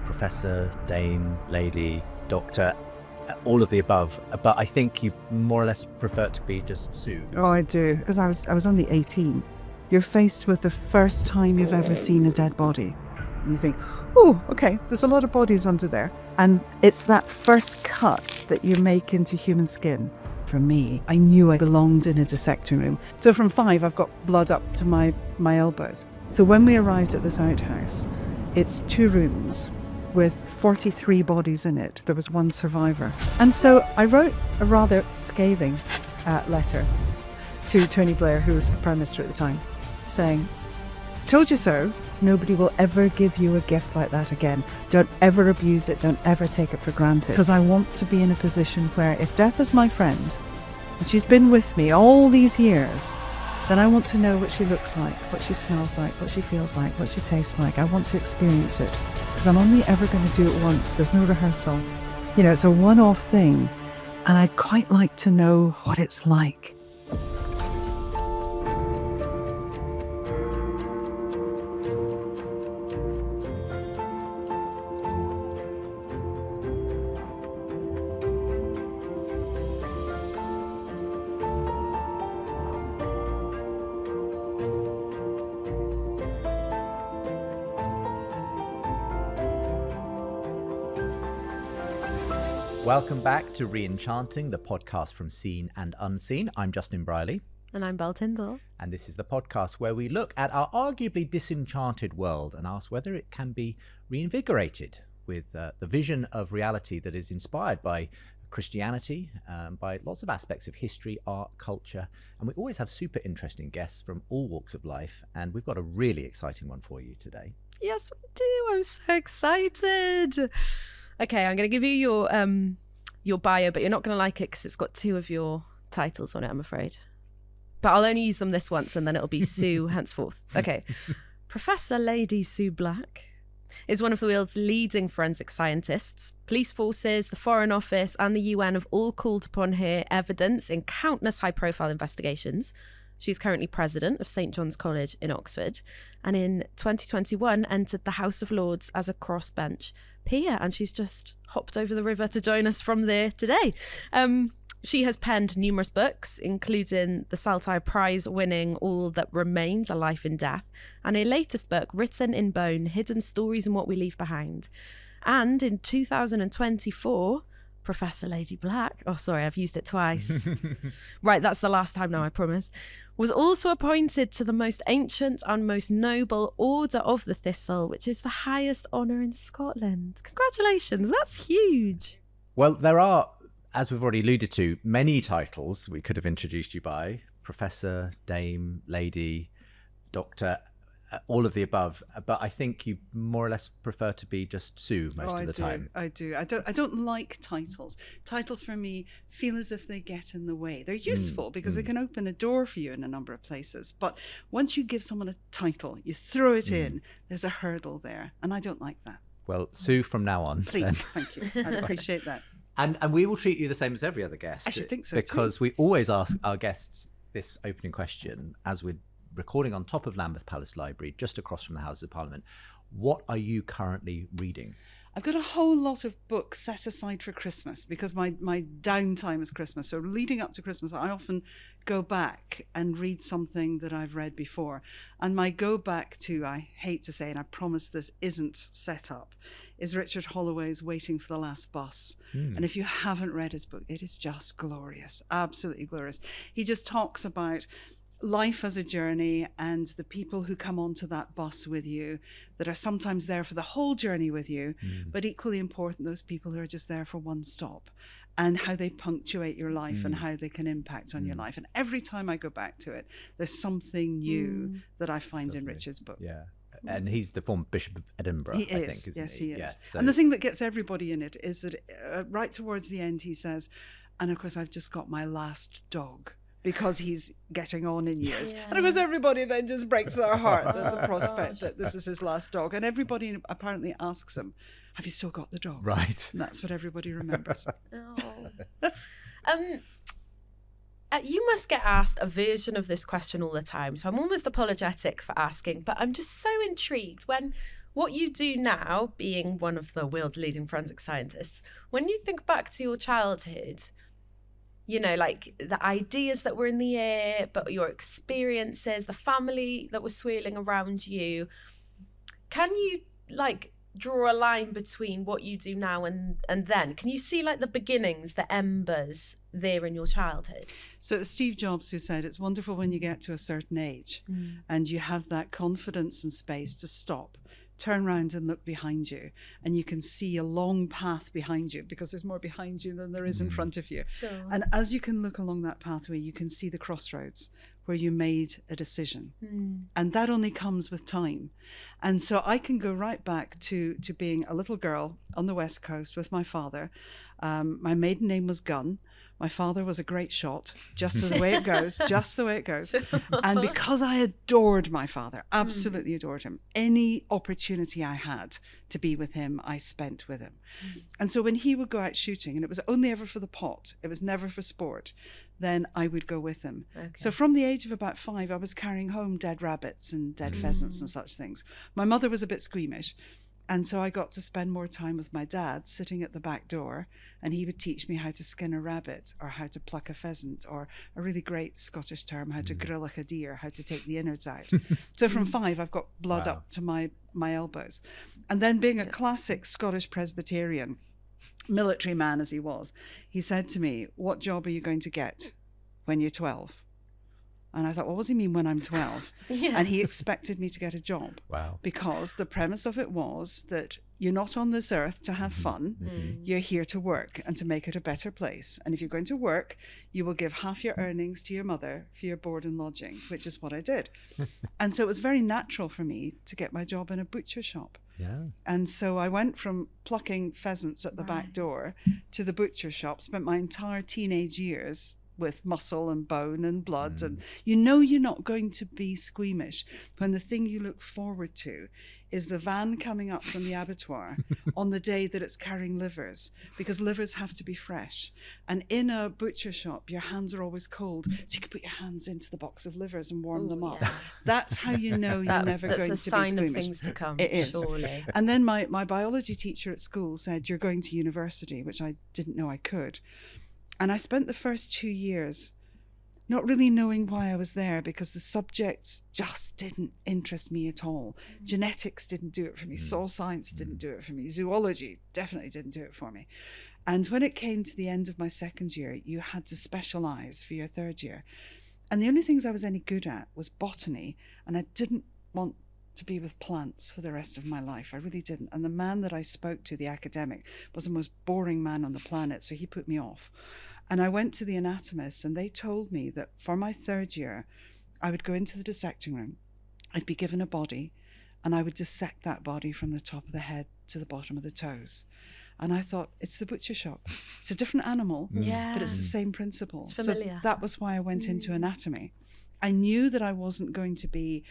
Professor, Dame, Lady, Doctor, all of the above. But I think you more or less prefer to be just Sue. Oh, I do. Because I was only 18. You're faced with the first time you've ever seen a dead body. And you think, oh, okay, there's a lot of bodies under there. And it's that first cut that you make into human skin. For me, I knew I belonged in a dissecting room. So from 5, I've got blood up to my elbows. So when we arrived at this outhouse, it's 2 rooms with 43 bodies in it. There was 1 survivor. And so I wrote a rather scathing letter to Tony Blair, who was Prime Minister at the time, saying, told you so. Nobody will ever give you a gift like that again. Don't ever abuse it. Don't ever take it for granted. Because I want to be in a position where if death is my friend, and she's been with me all these years, then I want to know what she looks like, what she smells like, what she feels like, what she tastes like. I want to experience it. Because I'm only ever going to do it once. There's no rehearsal. You know, it's a one-off thing. And I'd quite like to know what it's like. Welcome back to Re-Enchanting, the podcast from Seen and Unseen. I'm Justin Briley. And I'm Belle Thistle. And this is the podcast where we look at our arguably disenchanted world and ask whether it can be reinvigorated with the vision of reality that is inspired by Christianity, by lots of aspects of history, art, culture. And we always have super interesting guests from all walks of life. And we've got a really exciting one for you today. Yes, we do. I'm so excited. Okay, I'm going to give you your bio, but you're not going to like it because it's got 2 of your titles on it, I'm afraid. But I'll only use them this once and then it'll be Sue henceforth. Okay. Professor Lady Sue Black is one of the world's leading forensic scientists. Police forces, the Foreign Office and the UN have all called upon her evidence in countless high-profile investigations. She's currently president of St John's College in Oxford, and in 2021 entered the House of Lords as a crossbench peer, and she's just hopped over the river to join us from there today. She has penned numerous books, including the Saltire Prize winning All That Remains, A Life in Death, and her latest book, Written in Bone, Hidden Stories and What We Leave Behind. And in 2024... Professor Lady Black, oh sorry, I've used it twice. Right, that's the last time now, I promise. Was also appointed to the most ancient and most noble Order of the Thistle, which is the highest honour in Scotland. Congratulations, that's huge. Well, there are, as we've already alluded to, many titles we could have introduced you by. Professor, Dame, Lady, Doctor, all of the above, but I think you more or less prefer to be just Sue most of the time. I do. I don't like titles. Titles for me feel as if they get in the way. They're useful because they can open a door for you in a number of places. But once you give someone a title, you throw it in, there's a hurdle there. And I don't like that. Well, Sue, from now on. Please, then. thank you. I appreciate that. And we will treat you the same as every other guest. I should think so because too. we always ask our guests this opening question as we're recording on top of Lambeth Palace Library, just across from the Houses of Parliament. What are you currently reading? I've got a whole lot of books set aside for Christmas because my downtime is Christmas. So leading up to Christmas, I often go back and read something that I've read before. And my go back to, I hate to say, and I promise this isn't set up, is Richard Holloway's Waiting for the Last Bus. And if you haven't read his book, it is just glorious, absolutely glorious. He just talks about life as a journey and the people who come onto that bus with you that are sometimes there for the whole journey with you, but equally important, those people who are just there for one stop, and how they punctuate your life and how they can impact on your life. And every time I go back to it, there's something new that I find in Richard's book. Yeah. And he's the former Bishop of Edinburgh, I think, isn't yes, he? He is. Yes, so. And the thing that gets everybody in it is that right towards the end, he says, and of course, I've just got my last dog. Because he's getting on in years. Yeah. And of course, everybody then just breaks their heart at the prospect that this is his last dog. And everybody apparently asks him, have you still got the dog? Right. And that's what everybody remembers. You must get asked a version of this question all the time. So I'm almost apologetic for asking, but I'm just so intrigued. what you do now, being one of the world's leading forensic scientists, when you think back to your childhood, you know, like the ideas that were in the air, but your experiences, the family that was swirling around you, can you like draw a line between what you do now and then? Can you see like the beginnings, the embers there in your childhood? So it was Steve Jobs who said it's wonderful when you get to a certain age and you have that confidence and space to stop, turn around and look behind you, and you can see a long path behind you, because there's more behind you than there is in front of you. Sure. And as you can look along that pathway, you can see the crossroads where you made a decision. And that only comes with time. And so I can go right back to being a little girl on the West Coast with my father. My maiden name was Gunn. My father was a great shot, just the way it goes, just the way it goes. And because I adored my father, absolutely adored him, any opportunity I had to be with him, I spent with him. And so when he would go out shooting, and it was only ever for the pot, it was never for sport, then I would go with him. Okay. So from the age of about 5, I was carrying home dead rabbits and dead pheasants and such things. My mother was a bit squeamish. And so I got to spend more time with my dad sitting at the back door, and he would teach me how to skin a rabbit or how to pluck a pheasant, or a really great Scottish term, how to grill a deer, how to take the innards out. So from 5, I've got blood up to my elbows. And then being a classic Scottish Presbyterian, military man as he was, he said to me, "What job are you going to get when you're 12? And I thought, well, what does he mean when I'm 12? And he expected me to get a job. Wow. Because the premise of it was that you're not on this earth to have fun. You're here to work and to make it a better place. And if you're going to work, you will give half your earnings to your mother for your board and lodging, which is what I did. And so it was very natural for me to get my job in a butcher shop. Yeah. And so I went from plucking pheasants at the back door to the butcher shop, spent my entire teenage years with muscle and bone and blood. And you know you're not going to be squeamish when the thing you look forward to is the van coming up from the abattoir on the day that it's carrying livers, because livers have to be fresh. And in a butcher shop, your hands are always cold, so you can put your hands into the box of livers and warm them up. That's how you know you're never going to be squeamish. That's a sign of things to come. It is. Surely. And then my biology teacher at school said, "You're going to university," which I didn't know I could. And I spent the first 2 years not really knowing why I was there, because the subjects just didn't interest me at all. Genetics didn't do it for me. Soil science didn't do it for me. Zoology definitely didn't do it for me. And when it came to the end of my second year, you had to specialize for your third year. And the only things I was any good at was botany. And I didn't want to be with plants for the rest of my life. I really didn't. And the man that I spoke to, the academic, was the most boring man on the planet. So he put me off. And I went to the anatomist, and they told me that for my third year, I would go into the dissecting room. I'd be given a body, and I would dissect that body from the top of the head to the bottom of the toes. And I thought, it's the butcher shop. It's a different animal, but it's the same principle. It's familiar. So that was why I went into anatomy. I knew that I wasn't going to be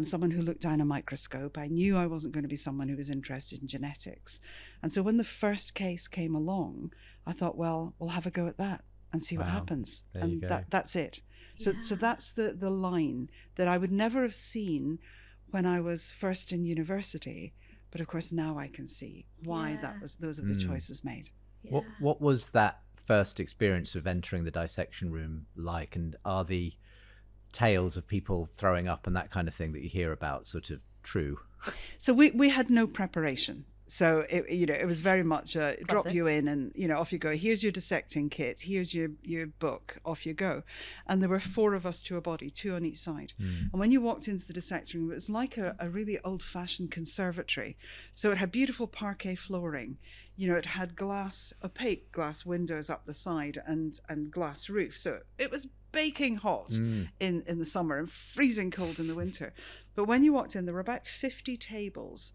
someone who looked down a microscope. I knew I wasn't going to be someone who was interested in genetics. And so when the first case came along, I thought, well, we'll have a go at that and see what happens. There and you go. that's it. So that's the line that I would never have seen when I was first in university. But of course, now I can see why those are the choices made. Yeah. What was that first experience of entering the dissection room like? And are the tales of people throwing up and that kind of thing that you hear about sort of true? So we had no preparation. So it was very much drop you in and off you go. Here's your dissecting kit. Here's your book. Off you go. And there were 4 of us to a body, 2 on each side. And when you walked into the dissecting room, it was like a really old-fashioned conservatory. So it had beautiful parquet flooring. It had opaque glass windows up the side and glass roof. So it was baking hot in the summer and freezing cold in the winter. But when you walked in, there were about 50 tables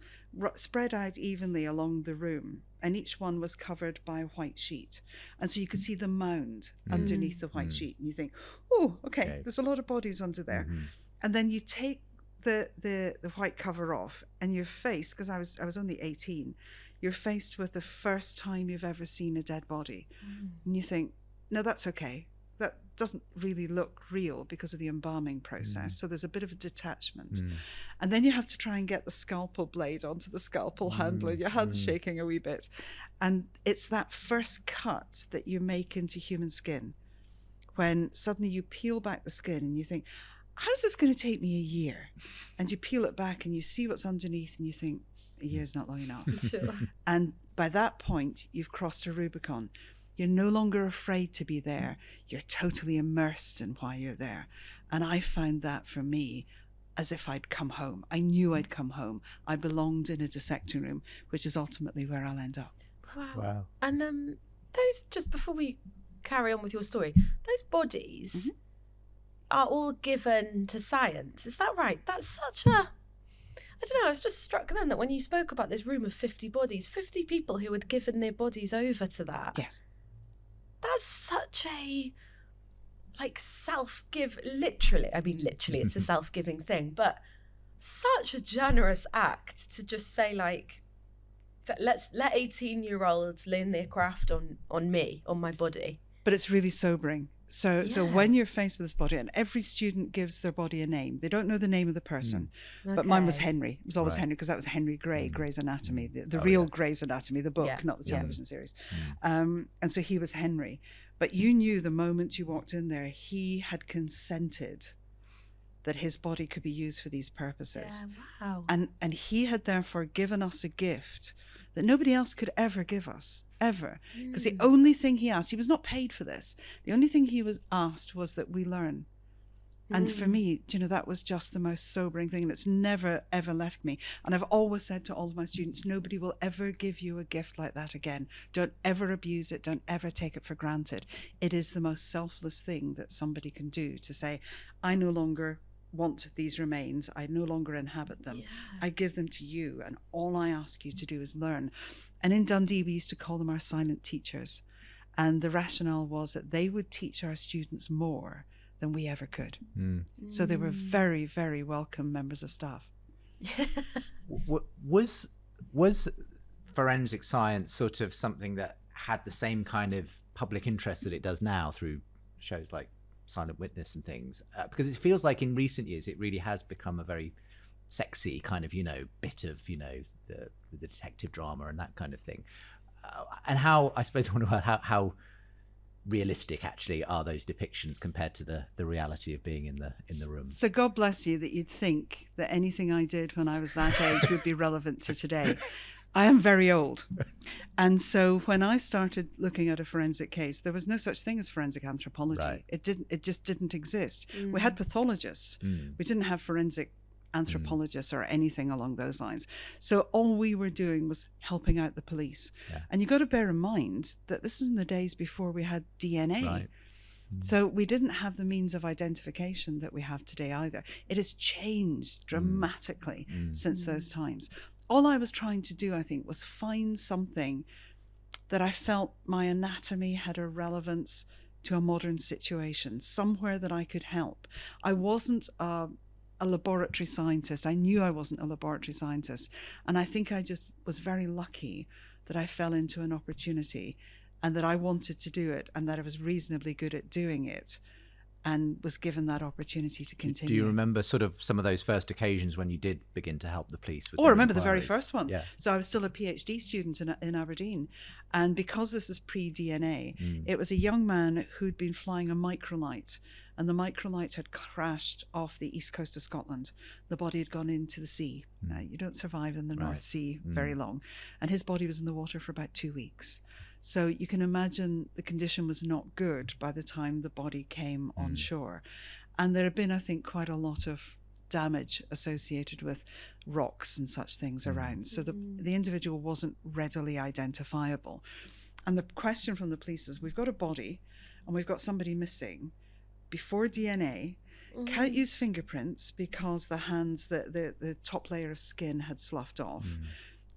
spread out evenly along the room, and each one was covered by a white sheet. And so you could see the mound underneath the white sheet, and you think, oh, okay, there's a lot of bodies under there. And then you take the white cover off, and you're faced, because I was only 18, you're faced with the first time you've ever seen a dead body. And you think, no, that's okay. doesn't really look real because of the embalming process. So there's a bit of a detachment. And then you have to try and get the scalpel blade onto the scalpel handle, and your hand's shaking a wee bit. And it's that first cut that you make into human skin, when suddenly you peel back the skin and you think, how's this going to take me a year? And you peel it back and you see what's underneath and you think, a year's not long enough. Sure. And by that point, you've crossed a Rubicon. You're no longer afraid to be there. You're totally immersed in why you're there. And I found that for me as if I'd come home. I knew I'd come home. I belonged in a dissecting room, which is ultimately where I'll end up. Wow. And those, just before we carry on with your story, those bodies are all given to science. Is that right? That's such a... I don't know, I was just struck then that when you spoke about this room of 50 bodies, 50 people who had given their bodies over to that. Yes. That's such a, like, self-give, literally it's a self-giving thing, but such a generous act to just say, like, let's let 18-year-olds learn their craft on me, on my body. But it's really sobering. So when you're faced with this body, and every student gives their body a name, they don't know the name of the person, but mine was Henry. It was always Henry, because that was Henry Gray, Gray's Anatomy, the real Gray's Anatomy, the book, not the television series. And so he was Henry. But you knew the moment you walked in there, he had consented that his body could be used for these purposes. Yeah, wow. And he had therefore given us a gift that nobody else could ever give us, ever. Because the only thing he asked, he was not paid for this. The only thing he was asked was that we learn. And for me, that was just the most sobering thing. And it's never, ever left me. And I've always said to all of my students, nobody will ever give you a gift like that again. Don't ever abuse it. Don't ever take it for granted. It is the most selfless thing that somebody can do, to say, I no longer want these remains. I no longer inhabit them. I give them to you, and all I ask you to do is learn. And in Dundee, we used to call them our silent teachers. And the rationale was that they would teach our students more than we ever could. So they were very, very welcome members of staff. Was forensic science sort of something that had the same kind of public interest that it does now through shows like Silent Witness and things? Because it feels like in recent years it really has become a very sexy kind of bit of the detective drama and that kind of thing. And how, I suppose I wonder how realistic actually are those depictions compared to the reality of being in the room? So God bless you that you'd think that anything I did when I was that age would be relevant to today. I am very old. And so when I started looking at a forensic case, there was no such thing as forensic anthropology. Right. It just didn't exist. We had pathologists. We didn't have forensic anthropologists or anything along those lines. So all we were doing was helping out the police. And you got to bear in mind that this is in the days before we had DNA. Right. So we didn't have the means of identification that we have today either. It has changed dramatically since those times. All I was trying to do, I think, was find something that I felt my anatomy had a relevance to a modern situation, somewhere that I could help. I wasn't a laboratory scientist. I knew I wasn't a laboratory scientist. And I think I just was very lucky that I fell into an opportunity and that I wanted to do it and that I was reasonably good at doing it and was given that opportunity to continue. Do you remember sort of some of those first occasions when you did begin to help the police with I remember the very first one. Yeah. So I was still a PhD student in Aberdeen. And because this is pre-DNA, it was a young man who'd been flying a microlight, and the microlight had crashed off the east coast of Scotland. The body had gone into the sea. You don't survive in the North Sea very long. And his body was in the water for about 2 weeks. So you can imagine the condition was not good by the time the body came on shore. And there had been, I think, quite a lot of damage associated with rocks and such things around. So the individual wasn't readily identifiable. And the question from the police is, we've got a body and we've got somebody missing. Before DNA, can't use fingerprints because the hands, the top layer of skin had sloughed off.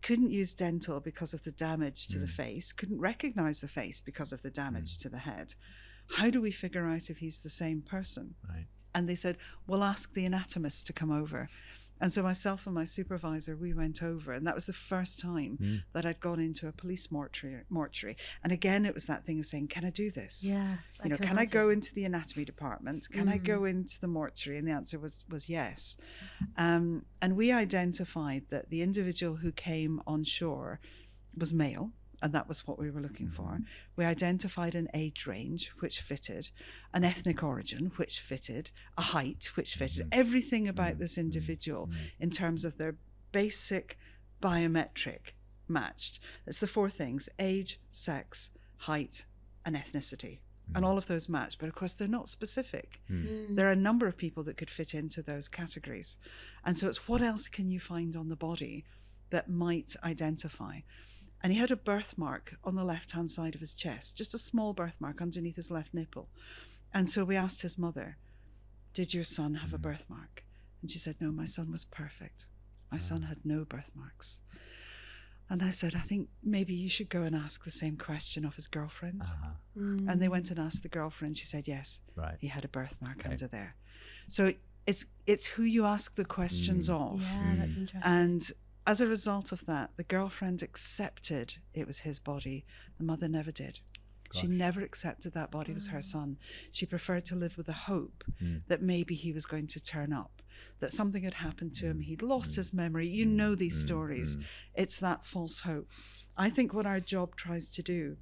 Couldn't use dental because of the damage to the face. Couldn't recognize the face because of the damage to the head. How do we figure out if he's the same person? Right. And they said, we'll ask the anatomist to come over. And so myself and my supervisor, we went over, and that was the first time that I'd gone into a police mortuary. And again, it was that thing of saying, can I do this? Yeah. Can I go into the anatomy department? Can I go into the mortuary? And the answer was yes. And we identified that the individual who came on shore was male, and that was what we were looking for. We identified an age range, which fitted, an ethnic origin, which fitted, a height, which fitted, everything about this individual in terms of their basic biometric matched. It's the 4 things: age, sex, height, and ethnicity. And all of those match, but of course they're not specific. There are a number of people that could fit into those categories. And so it's what else can you find on the body that might identify? And he had a birthmark on the left-hand side of his chest, just a small birthmark underneath his left nipple. And so we asked his mother, did your son have a birthmark? And she said, no, my son was perfect. My son had no birthmarks. And I said, I think maybe you should go and ask the same question of his girlfriend. And they went and asked the girlfriend. She said, yes, he had a birthmark under there. So it's who you ask the questions of. Yeah, that's interesting. And as a result of that, the girlfriend accepted it was his body. The mother never did. She never accepted that body was her son. She preferred to live with the hope that maybe he was going to turn up, that something had happened to him. He'd lost his memory. You know these stories. It's that false hope. I think what our job tries to do,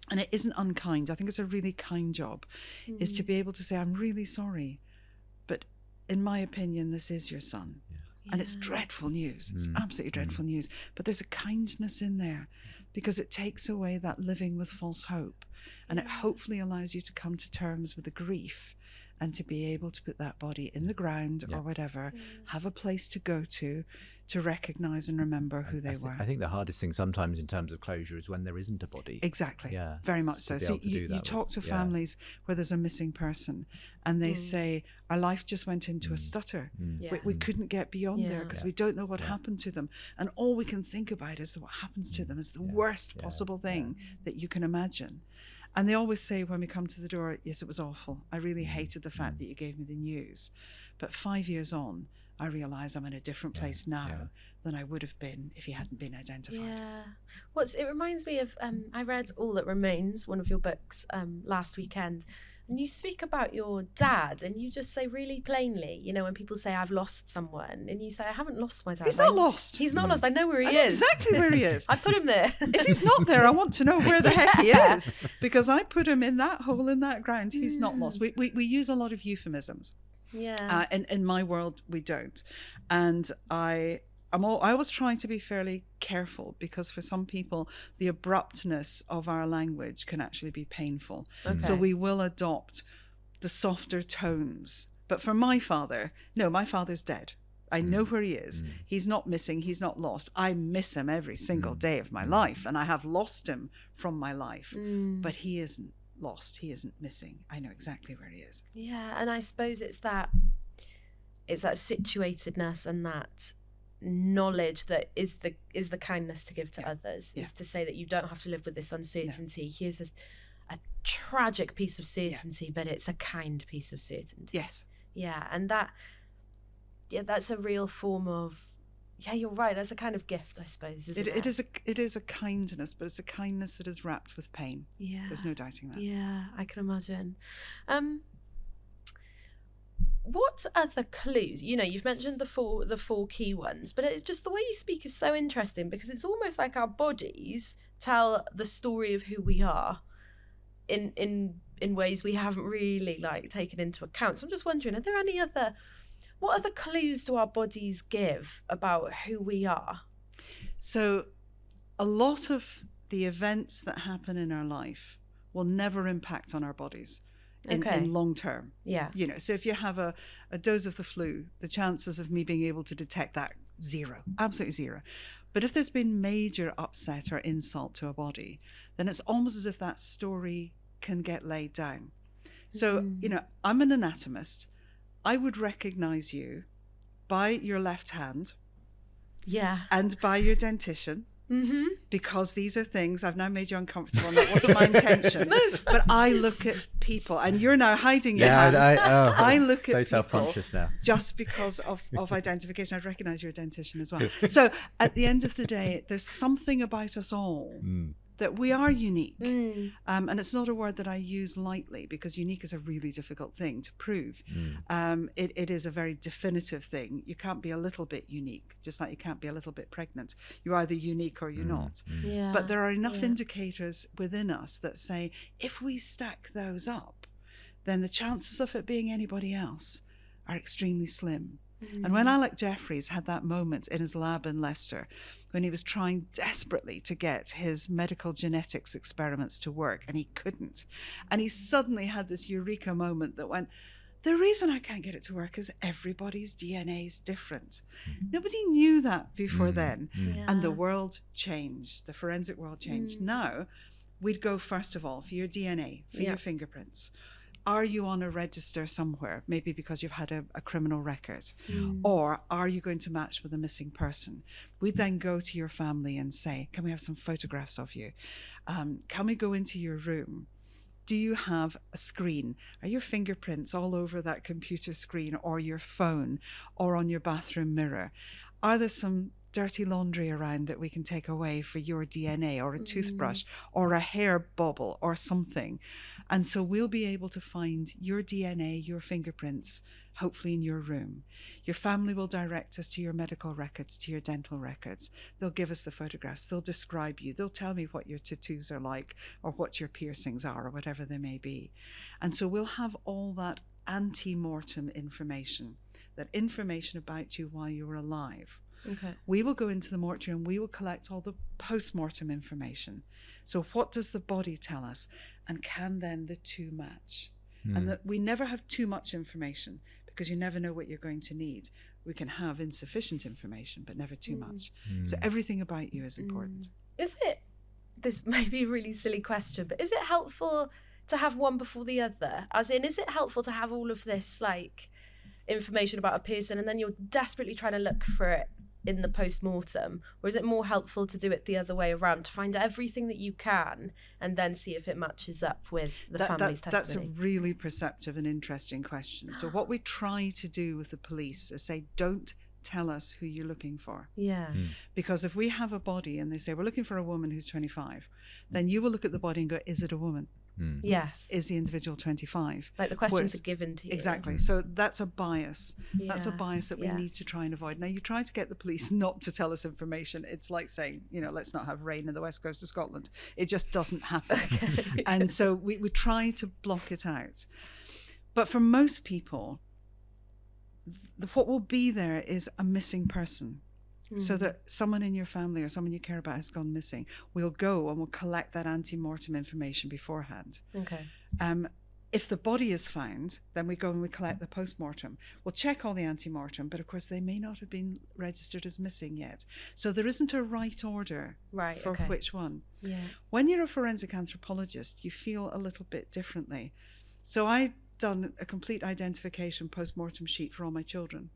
and it isn't unkind, I think it's a really kind job, is to be able to say, I'm really sorry, but in my opinion, this is your son. And it's dreadful news. It's absolutely dreadful news. But there's a kindness in there because it takes away that living with false hope. And it hopefully allows you to come to terms with the grief and to be able to put that body in the ground or whatever, have a place to go to recognize and remember who they were. I think the hardest thing sometimes in terms of closure is when there isn't a body. Exactly. Very much so. So you talk to families where there's a missing person and they say, our life just went into a stutter. We couldn't get beyond there because we don't know what happened to them. And all we can think about is that what happens to them is the worst possible thing that you can imagine. And they always say when we come to the door, yes, it was awful. I really hated the fact that you gave me the news. But 5 years on, I realise I'm in a different place now than I would have been if he hadn't been identified. Yeah. It reminds me of, I read All That Remains, one of your books, last weekend. And you speak about your dad and you just say really plainly, you know, when people say, I've lost someone, and you say, I haven't lost my dad. He's not lost. He's not lost. I know where he is. Exactly where he is. I put him there. If he's not there, I want to know where the heck he is, because I put him in that hole in that ground. He's not lost. We use a lot of euphemisms. Yeah. In my world, we don't. And I always try to be fairly careful because for some people, the abruptness of our language can actually be painful. Okay. So we will adopt the softer tones. But for my father, no, my father's dead. I know where he is. He's not missing. He's not lost. I miss him every single day of my life, and I have lost him from my life. But he isn't lost. He isn't missing. I know exactly where he is. Yeah, and I suppose it's that situatedness and that knowledge that is the kindness to give to others, is to say that you don't have to live with this uncertainty. Here's a tragic piece of certainty, but it's a kind piece of certainty. Yes. Yeah, and that's a real form of, you're right, that's a kind of gift, I suppose, isn't it? It is a kindness, but it's a kindness that is wrapped with pain. Yeah. There's no doubting that. Yeah, I can imagine. What other clues? You know, you've mentioned the four key ones, but it's just the way you speak is so interesting because it's almost like our bodies tell the story of who we are in ways we haven't really taken into account. So I'm just wondering, are there what other clues do our bodies give about who we are? So a lot of the events that happen in our life will never impact on our bodies in long term. Yeah. You know, so if you have a dose of the flu, the chances of me being able to detect that, zero, absolutely zero. But if there's been major upset or insult to a body, then it's almost as if that story can get laid down. So, you know, I'm an anatomist. I would recognize you by your left hand. Yeah. And by your dentition. because these are things, I've now made you uncomfortable, and that wasn't my intention. But I look at people, and you're now hiding your hands. I look at so people self-conscious now. just because of identification. I'd recognise you're a dentician as well. So at the end of the day, there's something about us all that we are unique. And it's not a word that I use lightly, because unique is a really difficult thing to prove. It is a very definitive thing. You can't be a little bit unique, just like you can't be a little bit pregnant. You're either unique or you're not. Yeah. But there are enough indicators within us that say, if we stack those up, then the chances of it being anybody else are extremely slim. And when Alec Jeffreys had that moment in his lab in Leicester, when he was trying desperately to get his medical genetics experiments to work, and he couldn't, and he suddenly had this eureka moment that went, the reason I can't get it to work is everybody's DNA is different. Nobody knew that before then. And the world changed. The forensic world changed. Now, we'd go first of all for your DNA, for your fingerprints. Are you on a register somewhere, maybe because you've had a criminal record? Or are you going to match with a missing person? We'd then go to your family and say, can we have some photographs of you? Can we go into your room? Do you have a screen? Are your fingerprints all over that computer screen, or your phone, or on your bathroom mirror? Are there some dirty laundry around that we can take away for your DNA, or a toothbrush, or a hair bobble, or something? And so we'll be able to find your DNA, your fingerprints, hopefully in your room. Your family will direct us to your medical records, to your dental records. They'll give us the photographs. They'll describe you. They'll tell me what your tattoos are like, or what your piercings are, or whatever they may be. And so we'll have all that ante-mortem information, that information about you while you were alive. Okay. We will go into the mortuary and we will collect all the post-mortem information. So what does the body tell us? And can then the two match? And that we never have too much information, because you never know what you're going to need. We can have insufficient information, but never too much. So everything about you is important. Is it, this may be a really silly question, but is it helpful to have one before the other? As in, is it helpful to have all of this like information about a person and then you're desperately trying to look for it in the post-mortem, or is it more helpful to do it the other way around, to find everything that you can and then see if it matches up with the family's testimony? That's a really perceptive and interesting question. So what we try to do with the police is say, don't tell us who you're looking for. Because if we have a body and they say, we're looking for a woman who's 25, then you will look at the body and go, is it a woman? Yes. Is the individual 25? Like the questions are given to you. Exactly. So that's a bias. That's a bias that we need to try and avoid. Now, you try to get the police not to tell us information. It's like saying, let's not have rain in the west coast of Scotland. It just doesn't happen. And so we try to block it out. But for most people, what will be there is a missing person. So that someone in your family or someone you care about has gone missing. We'll go and we'll collect that ante-mortem information beforehand. Okay. If the body is found, then we go and we collect the post-mortem. We'll check all the ante-mortem, but of course they may not have been registered as missing yet. So there isn't a right order for which one. When you're a forensic anthropologist, you feel a little bit differently. So I've done a complete identification post-mortem sheet for all my children,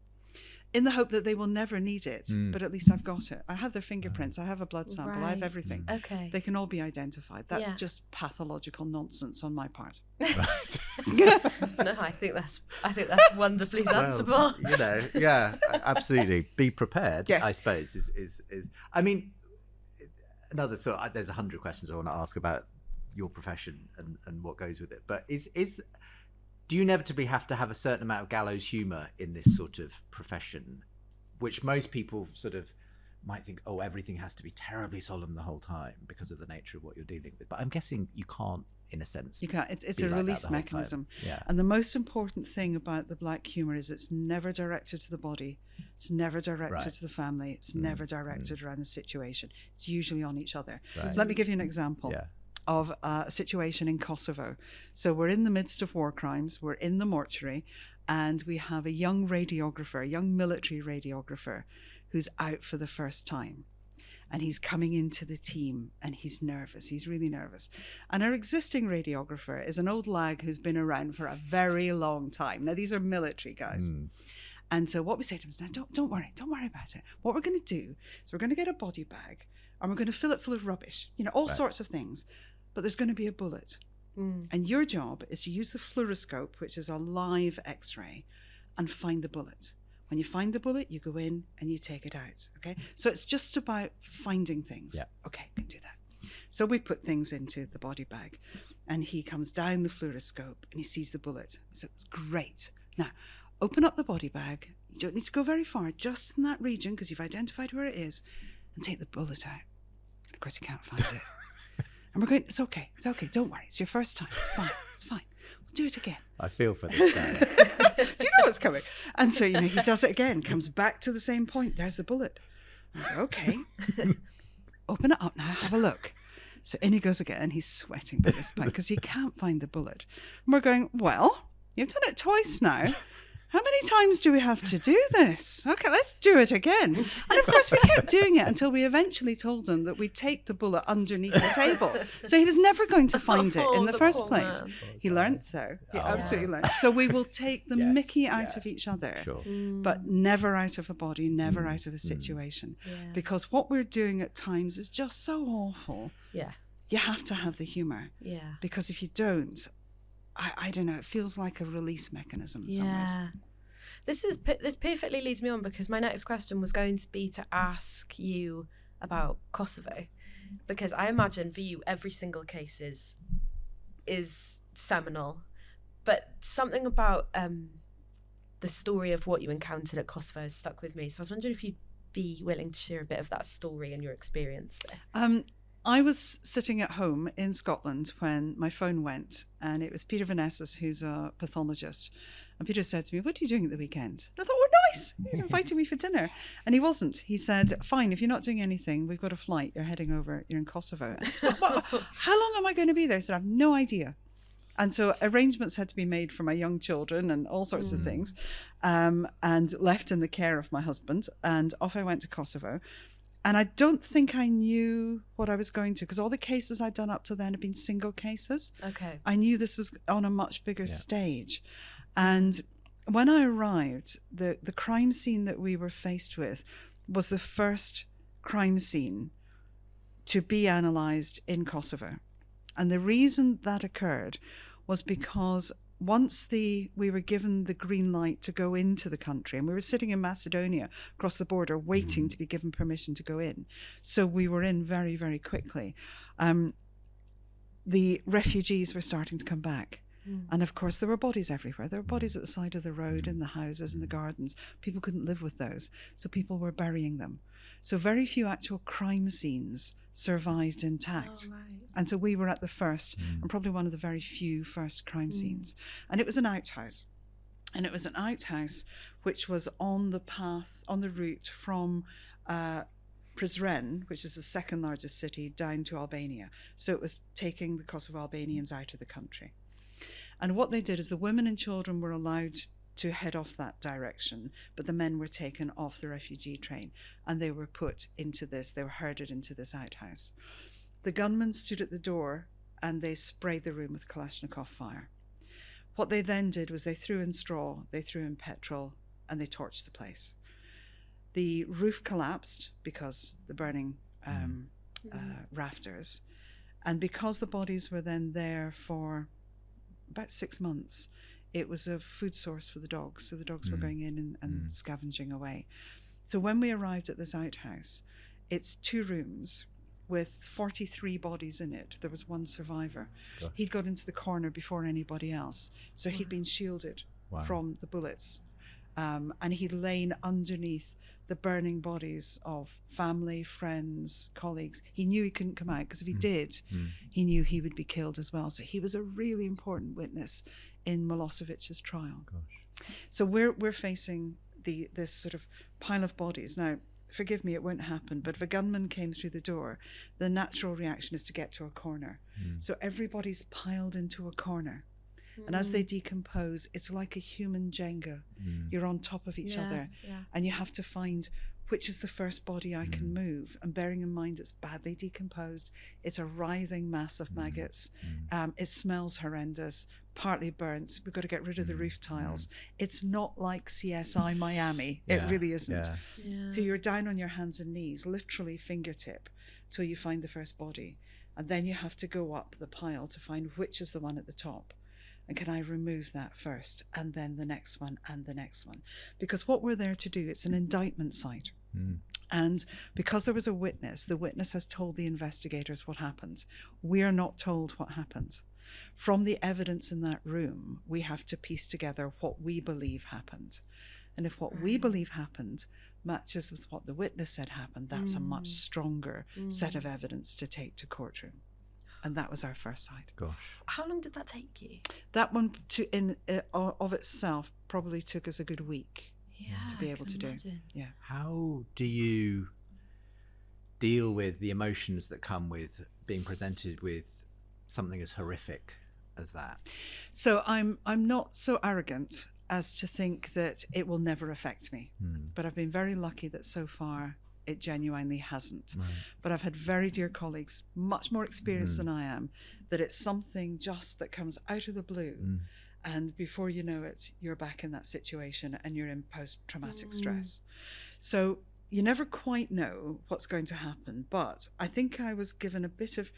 in the hope that they will never need it, but at least I've got it. I have their fingerprints, I have a blood sample, I have everything. Okay. They can all be identified. That's just pathological nonsense on my part. No, I think that's wonderfully sensible. Well, absolutely. Be prepared, yes. I suppose, is I mean, another sort there's 100 questions I want to ask about your profession and what goes with it. But do you inevitably have to have a certain amount of gallows humour in this sort of profession, which most people sort of might think, oh, everything has to be terribly solemn the whole time because of the nature of what you're dealing with. But I'm guessing you can't, in a sense. You can't. It's a release mechanism. And the most important thing about the black humour is it's never directed to the body. It's never directed to the family. It's never directed around the situation. It's usually on each other. So let me give you an example. Of a situation in Kosovo. So we're in the midst of war crimes, we're in the mortuary, and we have a young radiographer, a young military radiographer, who's out for the first time. And he's coming into the team and he's nervous, he's really nervous. And our existing radiographer is an old lag who's been around for a very long time. Now, these are military guys. And so what we say to him is, now, don't worry about it. What we're going to do is we're going to get a body bag. and we're going to fill it full of rubbish, all sorts of things. But there's going to be a bullet. And your job is to use the fluoroscope, which is a live X-ray, and find the bullet. When you find the bullet, you go in and you take it out. Okay? So it's just about finding things. Yeah. Okay, we can do that. So we put things into the body bag, and he comes down the fluoroscope and he sees the bullet. So it's great. Now, open up the body bag. You don't need to go very far, just in that region, because you've identified where it is, and take the bullet out. And of course, you can't find it. And we're going, it's okay, don't worry. It's your first time. It's fine. We'll do it again. I feel for this guy. So you know what's coming. And so, he does it again, comes back to the same point. There's the bullet. Go, okay. Open it up now, have a look. So in he goes again. He's sweating by this point because he can't find the bullet. And we're going, well, you've done it twice now. How many times do we have to do this? Okay, let's do it again. And of course, we kept doing it until we eventually told him that we'd take the bullet underneath the table. So he was never going to find it in the first place. Man. He learnt, though. He absolutely learnt. So we will take the mickey out of each other, Sure. but never out of a body, never out of a situation. Yeah. Because what we're doing at times is just so awful. Yeah. You have to have the humour. Yeah. Because if you don't, I don't know, it feels like a release mechanism in some ways. This perfectly leads me on, because my next question was going to be to ask you about Kosovo, because I imagine for you every single case is seminal, but something about the story of what you encountered at Kosovo stuck with me. So I was wondering if you'd be willing to share a bit of that story and your experience there. I was sitting at home in Scotland when my phone went, and it was Peter Van Esses, who's a pathologist. And Peter said to me, what are you doing at the weekend? And I thought, oh, nice. He's inviting me for dinner. And he wasn't. He said, fine, if you're not doing anything, we've got a flight. You're heading over. You're in Kosovo. And I said, how long am I going to be there? I said, I have no idea. And so arrangements had to be made for my young children and all sorts of things, and left in the care of my husband. And off I went to Kosovo. And I don't think I knew what I was going to, because all the cases I'd done up to then had been single cases. Okay. I knew this was on a much bigger stage. And when I arrived, the crime scene that we were faced with was the first crime scene to be analysed in Kosovo. And the reason that occurred was because once we were given the green light to go into the country, and we were sitting in Macedonia across the border waiting to be given permission to go in. So we were in very, very quickly. The refugees were starting to come back. And of course, there were bodies everywhere. There were bodies at the side of the road, in the houses, in the gardens. People couldn't live with those. So people were burying them. So very few actual crime scenes survived intact. Oh, right. And so we were at the first, and probably one of the very few first crime scenes. And it was an outhouse. And it was an outhouse which was on the path, on the route from Prizren, which is the second largest city, down to Albania. So it was taking the Kosovo Albanians out of the country. And what they did is the women and children were allowed to head off that direction, but the men were taken off the refugee train and they were put into this, they were herded into this outhouse. The gunmen stood at the door and they sprayed the room with Kalashnikov fire. What they then did was they threw in straw, they threw in petrol, and they torched the place. The roof collapsed because the burning rafters, and because the bodies were then there for about 6 months, it was a food source for the dogs. So the dogs were going in and scavenging away. So when we arrived at this outhouse, it's 2 rooms with 43 bodies in it. There was 1 survivor. Gosh. He'd got into the corner before anybody else. So he'd been shielded from the bullets. And he'd lain underneath the burning bodies of family, friends, colleagues. He knew he couldn't come out because if he did, he knew he would be killed as well. So he was a really important witness in Milosevic's trial. Gosh. So we're facing this sort of pile of bodies. Now, forgive me, it won't happen, but if a gunman came through the door, the natural reaction is to get to a corner. So everybody's piled into a corner. And as they decompose, it's like a human Jenga. You're on top of each other. And you have to find which is the first body I can move. And bearing in mind it's badly decomposed, it's a writhing mass of maggots. It smells horrendous, partly burnt. We've got to get rid of the roof tiles. It's not like CSI Miami. It really isn't. So you're down on your hands and knees, literally fingertip, till you find the first body. And then you have to go up the pile to find which is the one at the top. And can I remove that first? And then the next one and the next one. Because what we're there to do, it's an indictment site. And because there was a witness, the witness has told the investigators what happened. We are not told what happened. From the evidence in that room, we have to piece together what we believe happened. And if what we believe happened matches with what the witness said happened, that's a much stronger set of evidence to take to courtroom. And that was our first side. Gosh. How long did that take you? That one of itself probably took us a good week to be able to do. Yeah. How do you deal with the emotions that come with being presented with something as horrific as that? So I'm not so arrogant as to think that it will never affect me. But I've been very lucky that so far it genuinely hasn't. Right. But I've had very dear colleagues, much more experienced than I am, that it's something just that comes out of the blue. And before you know it, you're back in that situation and you're in post-traumatic stress. So you never quite know what's going to happen. But I think I was given a bit of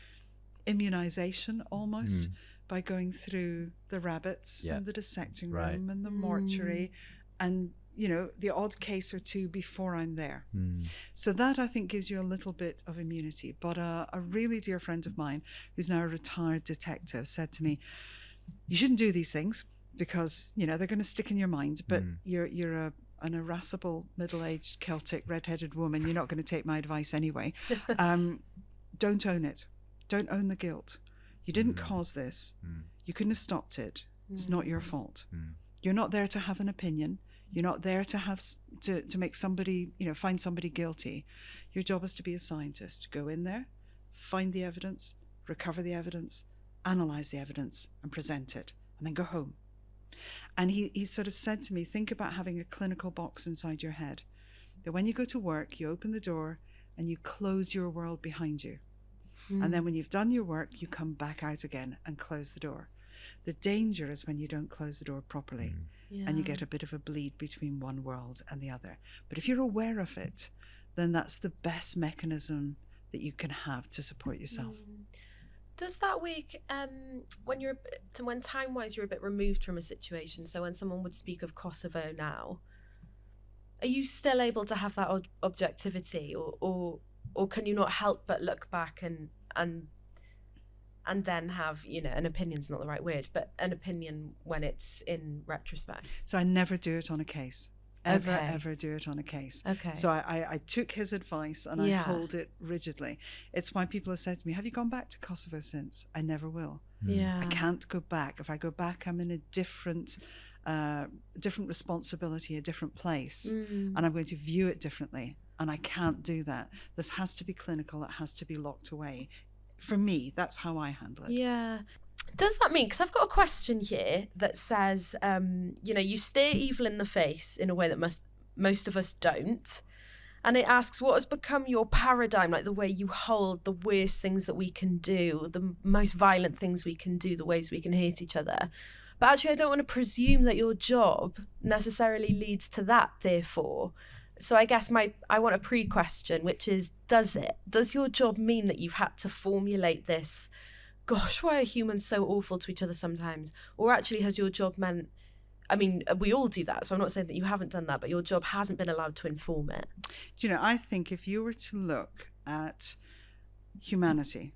immunization almost by going through the rabbits and the dissecting room and the mortuary and, you know, the odd case or two before I'm there. So that, I think, gives you a little bit of immunity. But a really dear friend of mine, who's now a retired detective, said to me, you shouldn't do these things because, you know, they're going to stick in your mind, but you're an irascible, middle-aged, Celtic, red-headed woman. You're not going to take my advice anyway. Don't own it. Don't own the guilt. You didn't cause this. You couldn't have stopped it. It's not your fault. You're not there to have an opinion. You're not there to have to make somebody, you know, find somebody guilty. Your job is to be a scientist. Go in there, find the evidence, recover the evidence, analyze the evidence, and present it, and then go home. And he sort of said to me, think about having a clinical box inside your head. That when you go to work, you open the door and you close your world behind you. And then when you've done your work, you come back out again and close the door. The danger is when you don't close the door properly and you get a bit of a bleed between one world and the other. But if you're aware of it, then that's the best mechanism that you can have to support yourself. Does that week, when time-wise you're a bit removed from a situation, so when someone would speak of Kosovo now, are you still able to have that objectivity, or can you not help but look back and then have, you know, an opinion's not the right word, but an opinion when it's in retrospect? So I never do it on a case. Ever do it on a case. So I took his advice and I hold it rigidly. It's why people have said to me, have you gone back to Kosovo since? I never will. I can't go back. If I go back, I'm in a different responsibility, a different place, and I'm going to view it differently. And I can't do that. This has to be clinical. It has to be locked away. For me, that's how I handle it. Yeah. Does that mean, because I've got a question here that says, you know, you stare evil in the face in a way that most of us don't. And it asks, what has become your paradigm, like the way you hold the worst things that we can do, the most violent things we can do, the ways we can hate each other. But actually, I don't want to presume that your job necessarily leads to that, therefore. So I guess I want a pre-question, which is, does your job mean that you've had to formulate this, gosh, why are humans so awful to each other sometimes? Or actually has your job meant, I mean, we all do that, so I'm not saying that you haven't done that, but your job hasn't been allowed to inform it. Do you know, I think if you were to look at humanity,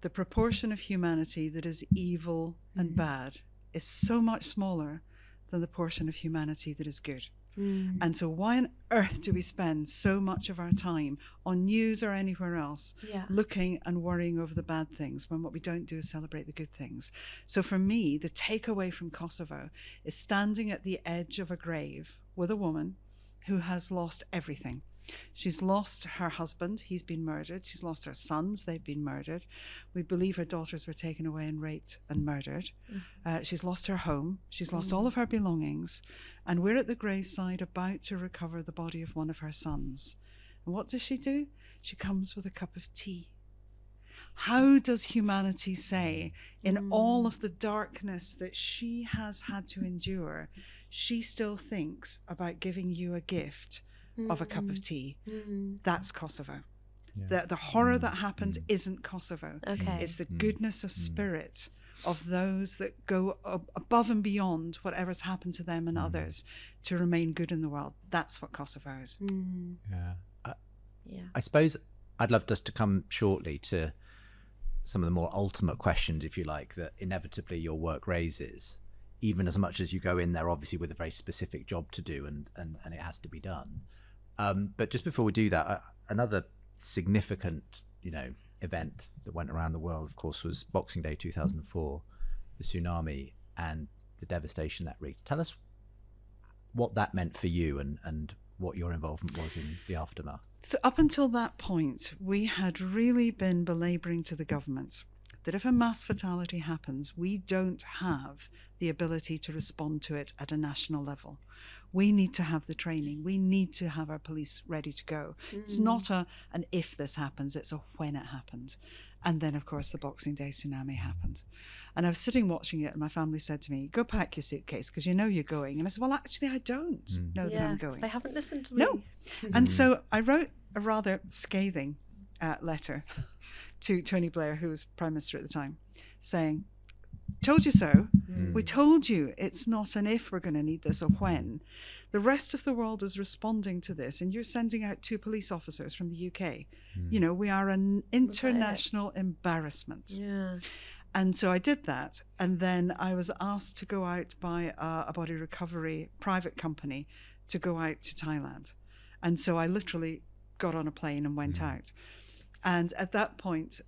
the proportion of humanity that is evil and bad is so much smaller than the portion of humanity that is good. And so why on earth do we spend so much of our time on news or anywhere else looking and worrying over the bad things when what we don't do is celebrate the good things? So for me, the takeaway from Kosovo is standing at the edge of a grave with a woman who has lost everything. She's lost her husband, he's been murdered. She's lost her sons, they've been murdered. We believe her daughters were taken away and raped and murdered. She's lost her home, she's lost all of her belongings, and we're at the graveside about to recover the body of one of her sons. And what does she do? She comes with a cup of tea. How does humanity say, in all of the darkness that she has had to endure, she still thinks about giving you a gift of a cup of tea? That's Kosovo. The horror that happened isn't Kosovo. Okay. It's the goodness of spirit of those that go above and beyond whatever's happened to them and others to remain good in the world. That's what Kosovo is. I suppose I'd love us to come shortly to some of the more ultimate questions, if you like, that inevitably your work raises, even as much as you go in there obviously with a very specific job to do and it has to be done. But just before we do that, another significant, event that went around the world, of course, was Boxing Day 2004, the tsunami and the devastation that wreaked. Tell us what that meant for you and what your involvement was in the aftermath. So up until that point, we had really been belabouring to the government that if a mass fatality happens, we don't have the ability to respond to it at a national level. We need to have the training. We need to have our police ready to go. It's not an if this happens, it's a when it happened. And then, of course, the Boxing Day tsunami happened. And I was sitting watching it, and my family said to me, go pack your suitcase because you know you're going. And I said, well, actually, I don't know that I'm going. They haven't listened to me. No. And so I wrote a rather scathing letter to Tony Blair, who was Prime Minister at the time, saying, told you so. We told you it's not an if we're going to need this, a when. The rest of the world is responding to this, and you're sending out 2 police officers from the UK. We are an international embarrassment. Yeah. And so I did that, and then I was asked to go out by a body recovery private company to go out to Thailand. And so I literally got on a plane and went out. And at that point,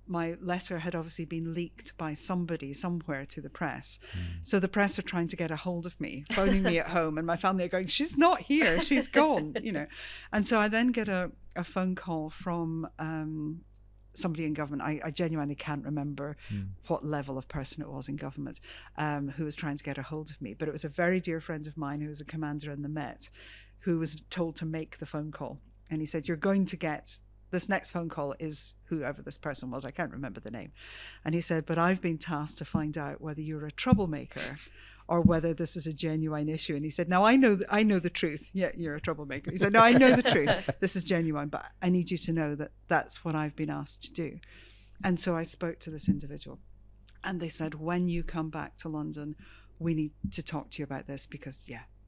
my letter had obviously been leaked by somebody somewhere to the press. So the press are trying to get a hold of me, phoning me at home, and my family are going, she's not here, she's gone, And so I then get a phone call from somebody in government. I genuinely can't remember what level of person it was in government who was trying to get a hold of me. But it was a very dear friend of mine who was a commander in the Met who was told to make the phone call. And he said, you're going to get... this next phone call is whoever this person was. I can't remember the name. And he said, but I've been tasked to find out whether you're a troublemaker or whether this is a genuine issue. And he said, now I know the truth. Yeah, you're a troublemaker. He said, no, I know the truth. This is genuine, but I need you to know that that's what I've been asked to do. And so I spoke to this individual, and they said, when you come back to London, we need to talk to you about this because,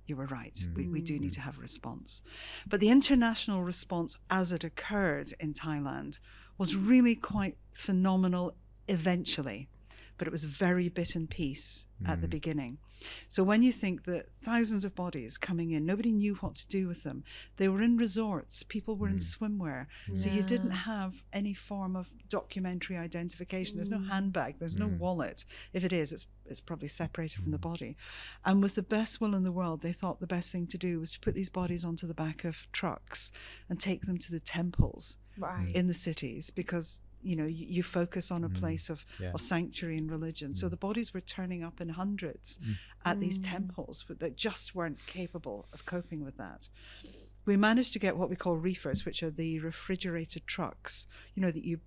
you were right. We do need to have a response. But the international response as it occurred in Thailand was really quite phenomenal eventually, but it was very bit and piece at the beginning. So when you think that thousands of bodies coming in, nobody knew what to do with them. They were in resorts, people were in swimwear. So you didn't have any form of documentary identification. There's no handbag, there's no wallet. If it is, it's probably separated from the body. And with the best will in the world, they thought the best thing to do was to put these bodies onto the back of trucks and take them to the temples in the cities, because you focus on a place of sanctuary and religion. So the bodies were turning up in hundreds at these temples that just weren't capable of coping with that. We managed to get what we call reefers, which are the refrigerated trucks, that you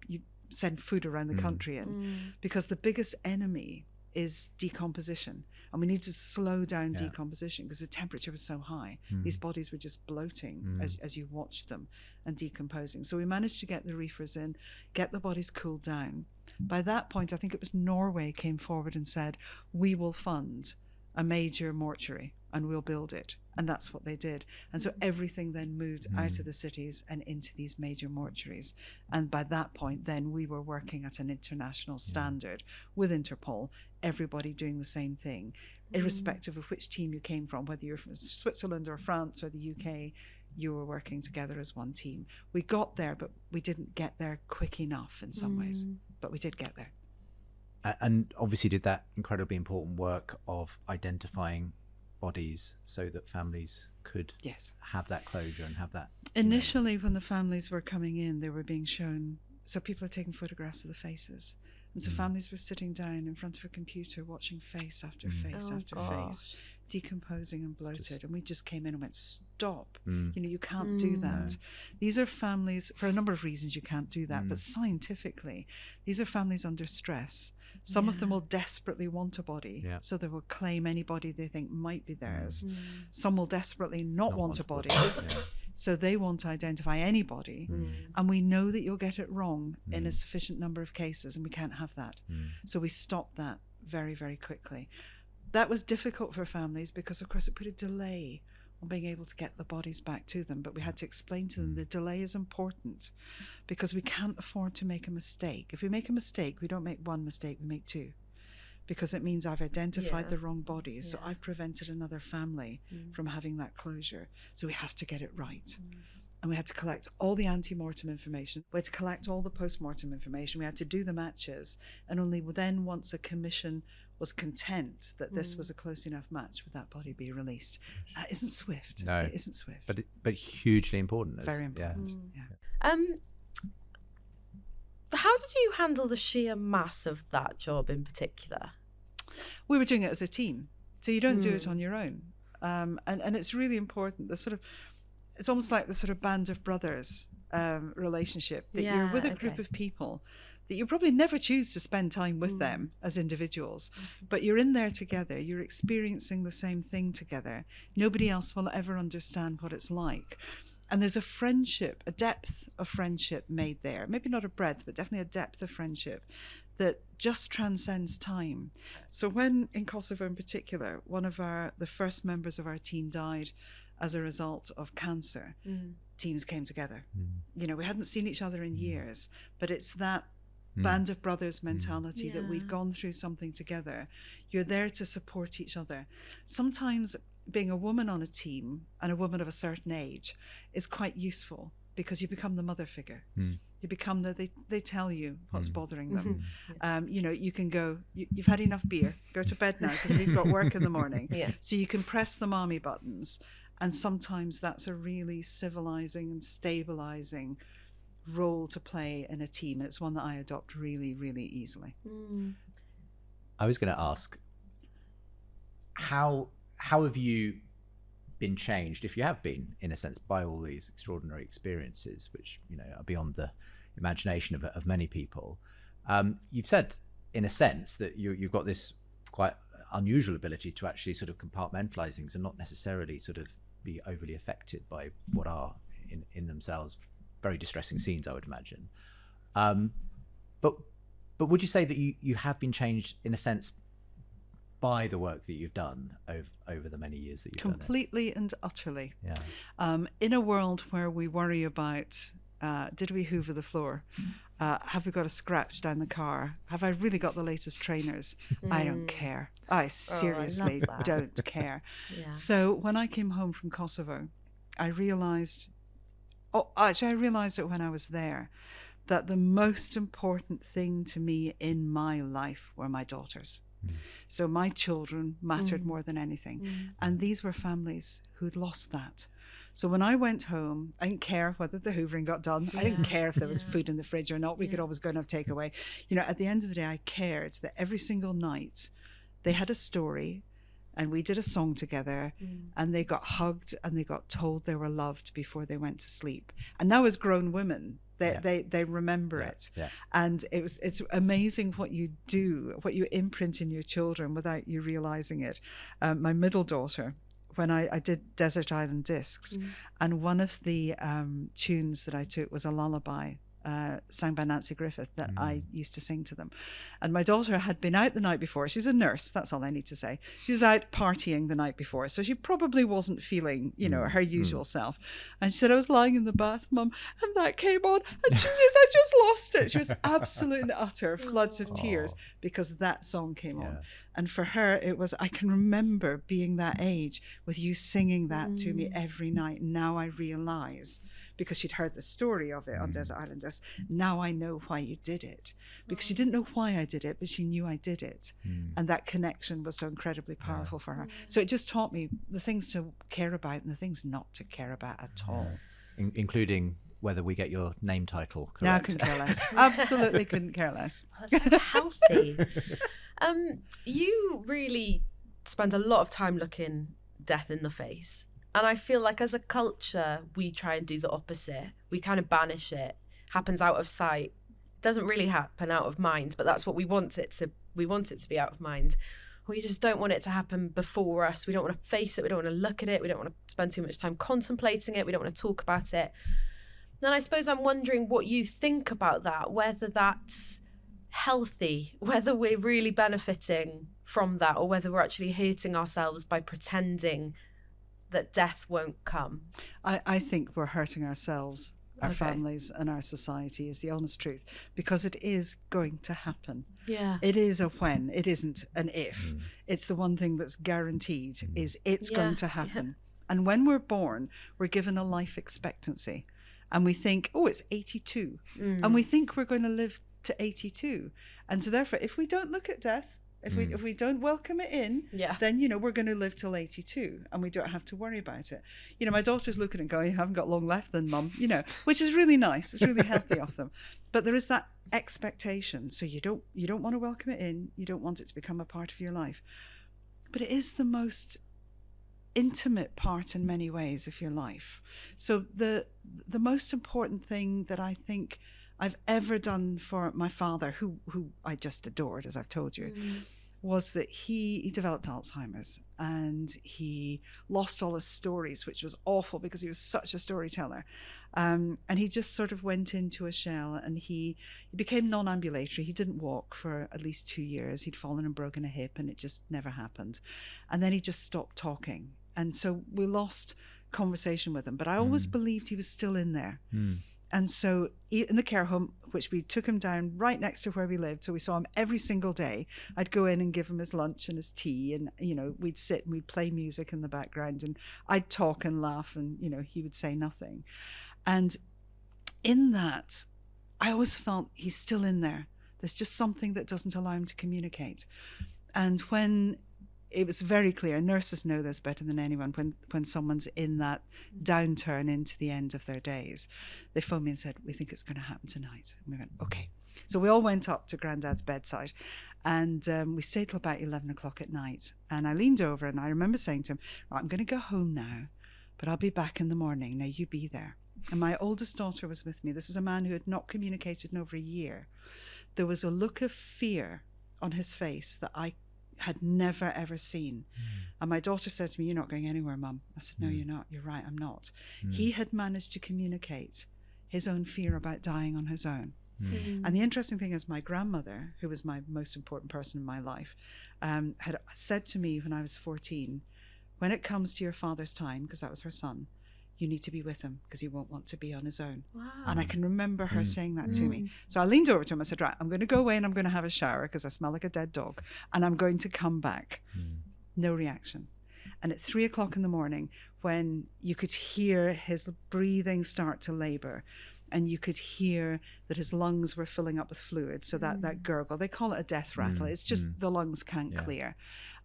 send food around the country in, because the biggest enemy is decomposition. And we need to slow down decomposition because the temperature was so high. These bodies were just bloating as you watched them and decomposing. So we managed to get the reefers in, get the bodies cooled down. By that point, I think it was Norway came forward and said, we will fund a major mortuary and we'll build it. And that's what they did. And so everything then moved out of the cities and into these major mortuaries. And by that point, then we were working at an international standard with Interpol, everybody doing the same thing, irrespective of which team you came from, whether you're from Switzerland or France or the UK, you were working together as one team. We got there, but we didn't get there quick enough in some ways, but we did get there. And obviously did that incredibly important work of identifying bodies so that families could have that closure and have that. Initially, when the families were coming in, they were being shown, so people are taking photographs of the faces. And so families were sitting down in front of a computer watching face after face after face, decomposing and bloated. And we just came in and went, stop, you can't do that. These are families, for a number of reasons you can't do that, but scientifically, these are families under stress. Some of them will desperately want a body, so they will claim any body they think might be theirs. Some will desperately not want a body. So they won't identify anybody. And we know that you'll get it wrong in a sufficient number of cases, and we can't have that. So we stopped that very, very quickly. That was difficult for families because, of course, it put a delay on being able to get the bodies back to them. But we had to explain to them the delay is important because we can't afford to make a mistake. If we make a mistake, we don't make one mistake, we make two. Because it means I've identified the wrong bodies. So I've prevented another family from having that closure. So we have to get it right. And we had to collect all the ante-mortem information. We had to collect all the post-mortem information. We had to do the matches. And only then, once a commission was content that this was a close enough match, would that body be released. It isn't swift. No. It isn't swift. But hugely important. Very important. How did you handle the sheer mass of that job in particular? We were doing it as a team. So you don't do it on your own. And it's really important. It's almost like the sort of band of brothers relationship, that you're with a group of people that you probably never choose to spend time with them as individuals, but you're in there together, you're experiencing the same thing together. Nobody else will ever understand what it's like. And there's a friendship, a depth of friendship made there. Maybe not a breadth, but definitely a depth of friendship that just transcends time. So when, in Kosovo in particular, one of the first members of our team died as a result of cancer, teams came together. You know, we hadn't seen each other in years, but it's that band of brothers mentality that we've gone through something together. You're there to support each other. Sometimes being a woman on a team and a woman of a certain age is quite useful because you become the mother figure. You become they tell you what's bothering them. You know, you can go, you've had enough beer, go to bed now because we've got work in the morning. So you can press the mommy buttons. And sometimes that's a really civilizing and stabilizing role to play in a team. And it's one that I adopt really, really easily. I was going to ask, how have you been changed, if you have been, in a sense, by all these extraordinary experiences, which, you know, are beyond the imagination of many people? You've said, in a sense, that you've got this quite unusual ability to actually sort of compartmentalize things and not necessarily sort of be overly affected by what are in themselves very distressing scenes, I would imagine. But would you say that you have been changed, in a sense, by the work that you've done over the many years that you've completely done it? And utterly. Yeah. In a world where we worry about, did we hoover the floor? Have we got a scratch down the car? Have I really got the latest trainers? I don't care. I seriously don't care. So when I came home from Kosovo, I realized it when I was there, that the most important thing to me in my life were my daughters. So my children mattered more than anything. And these were families who'd lost that. So when I went home, I didn't care whether the hoovering got done. I didn't care if there was food in the fridge or not. We could always go and have takeaway. You know, at the end of the day, I cared that every single night they had a story and we did a song together and they got hugged and they got told they were loved before they went to sleep. And now as grown women, they remember it. And it's amazing what you do, what you imprint in your children without you realizing it. My middle daughter, when I did Desert Island Discs, and one of the tunes that I took was a lullaby sang by Nancy Griffith that I used to sing to them. And my daughter had been out the night before. She's a nurse, that's all I need to say. She was out partying the night before, so she probably wasn't feeling, you know, her usual self. And she said, I was lying in the bath, Mum, and that came on, and she says, I just lost it. She was absolute and utter floods of tears because that song came on. And for her, it was, I can remember being that age with you singing that to me every night. Now I realize, because she'd heard the story of it on Desert Island Discs, now I know why you did it. Because she didn't know why I did it, but she knew I did it. And that connection was so incredibly powerful for her. So it just taught me the things to care about and the things not to care about at all. Including whether we get your name title correct. No, I couldn't care less. Absolutely couldn't care less. That's so healthy. You really spend a lot of time looking death in the face. And I feel like as a culture, we try and do the opposite. We kind of banish it. Happens out of sight. Doesn't really happen out of mind, but that's what we want it to. We want it to be out of mind. we just don't want it to happen before us. We don't want to face it. We don't want to look at it. We don't want to spend too much time contemplating it. We don't want to talk about it. And I suppose I'm wondering what you think about that, whether that's healthy, whether we're really benefiting from that, or whether we're actually hurting ourselves by pretending that death won't come. I think we're hurting ourselves, our families and our society, is the honest truth, because it is going to happen. Yeah. It is a when, it isn't an if. It's the one thing that's guaranteed, is it's going to happen. And when we're born, we're given a life expectancy. And we think, oh, it's 82. And we think we're going to live to 82. And so therefore, if we don't look at death, if we don't welcome it in, then, you know, we're going to live till 82 and we don't have to worry about it. You know, my daughter's looking and going, you haven't got long left then, Mum, you know, which is really nice. It's really healthy of them. But there is that expectation. So you don't want to welcome it in. You don't want it to become a part of your life. But it is the most intimate part in many ways of your life. So the most important thing that I think I've ever done for my father, who I just adored, as I've told you, was that he developed Alzheimer's, and he lost all his stories, which was awful because he was such a storyteller. And he just sort of went into a shell, and he became non-ambulatory. He didn't walk for at least 2 years. He'd fallen and broken a hip, and it just never happened. And then he just stopped talking. And so we lost conversation with him. But I always believed he was still in there. And so in the care home, which we took him down right next to where we lived, so we saw him every single day. I'd go in and give him his lunch and his tea, and, you know, we'd sit and we'd play music in the background, and I'd talk and laugh, and, you know, he would say nothing. And in that, I always felt he's still in there. There's just something that doesn't allow him to communicate. And when it was very clear, nurses know this better than anyone, when someone's in that downturn into the end of their days, they phoned me and said, we think it's going to happen tonight. And we went, okay. So we all went up to Grandad's bedside, and we stayed till about 11 o'clock at night. And I leaned over, and I remember saying to him, right, I'm going to go home now, but I'll be back in the morning. Now you be there. And my oldest daughter was with me. This is a man who had not communicated in over a year. There was a look of fear on his face that I had never ever seen. And my daughter said to me, you're not going anywhere, Mum. I said, no, you're not. You're right, I'm not. He had managed to communicate his own fear about dying on his own. And the interesting thing is, my grandmother, who was my most important person in my life, had said to me when I was 14, when it comes to your father's time, because that was her son, you need to be with him because he won't want to be on his own. Wow. And I can remember her saying that to me. So I leaned over to him. I said, right, I'm going to go away and I'm going to have a shower because I smell like a dead dog. And I'm going to come back. No reaction. And at 3 o'clock in the morning, when you could hear his breathing start to labor, and you could hear that his lungs were filling up with fluid. So that gurgle, they call it a death rattle. It's just the lungs can't clear.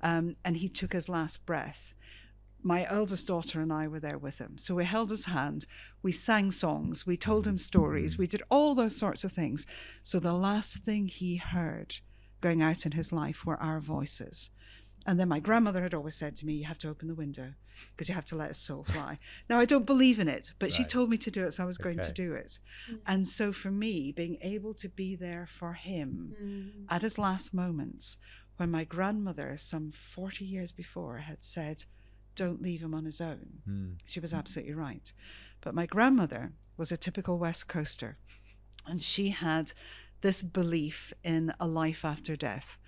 And he took his last breath. My eldest daughter and I were there with him. So we held his hand, we sang songs, we told him stories, we did all those sorts of things. So the last thing he heard going out in his life were our voices. And then my grandmother had always said to me, you have to open the window because you have to let his soul fly. Now, I don't believe in it, but she told me to do it, so I was going to do it. And so for me, being able to be there for him at his last moments, when my grandmother, some 40 years before, had said, don't leave him on his own. She was absolutely right. But my grandmother was a typical West Coaster, and she had this belief in a life after death.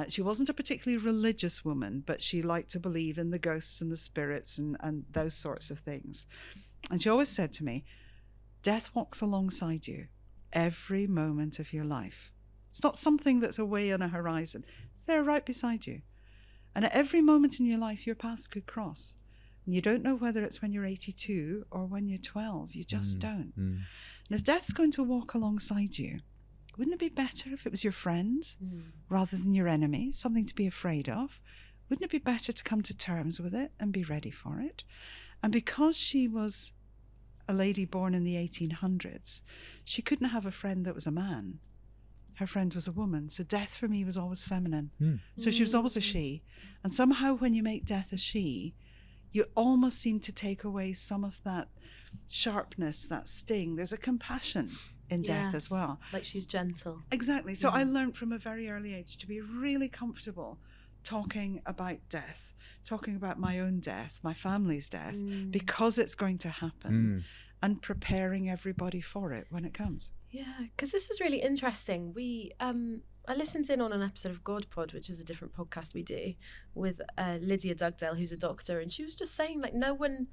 She wasn't a particularly religious woman, but she liked to believe in the ghosts and the spirits and those sorts of things. And she always said to me, death walks alongside you every moment of your life. It's not something that's away on a horizon. It's there right beside you. And at every moment in your life, your paths could cross. And you don't know whether it's when you're 82 or when you're 12. You just don't. And if death's going to walk alongside you, wouldn't it be better if it was your friend rather than your enemy, something to be afraid of? Wouldn't it be better to come to terms with it and be ready for it? And because she was a lady born in the 1800s, she couldn't have a friend that was a man. Her friend was a woman. So death for me was always feminine. So she was always a she. And somehow when you make death a she, you almost seem to take away some of that sharpness, that sting. There's a compassion in death as well. Like she's gentle. Exactly. So I learned from a very early age to be really comfortable talking about death, talking about my own death, my family's death, because it's going to happen, and preparing everybody for it when it comes. Yeah, because this is really interesting. I listened in on an episode of God Pod, which is a different podcast we do, with Lydia Dugdale, who's a doctor, and she was just saying, like, no one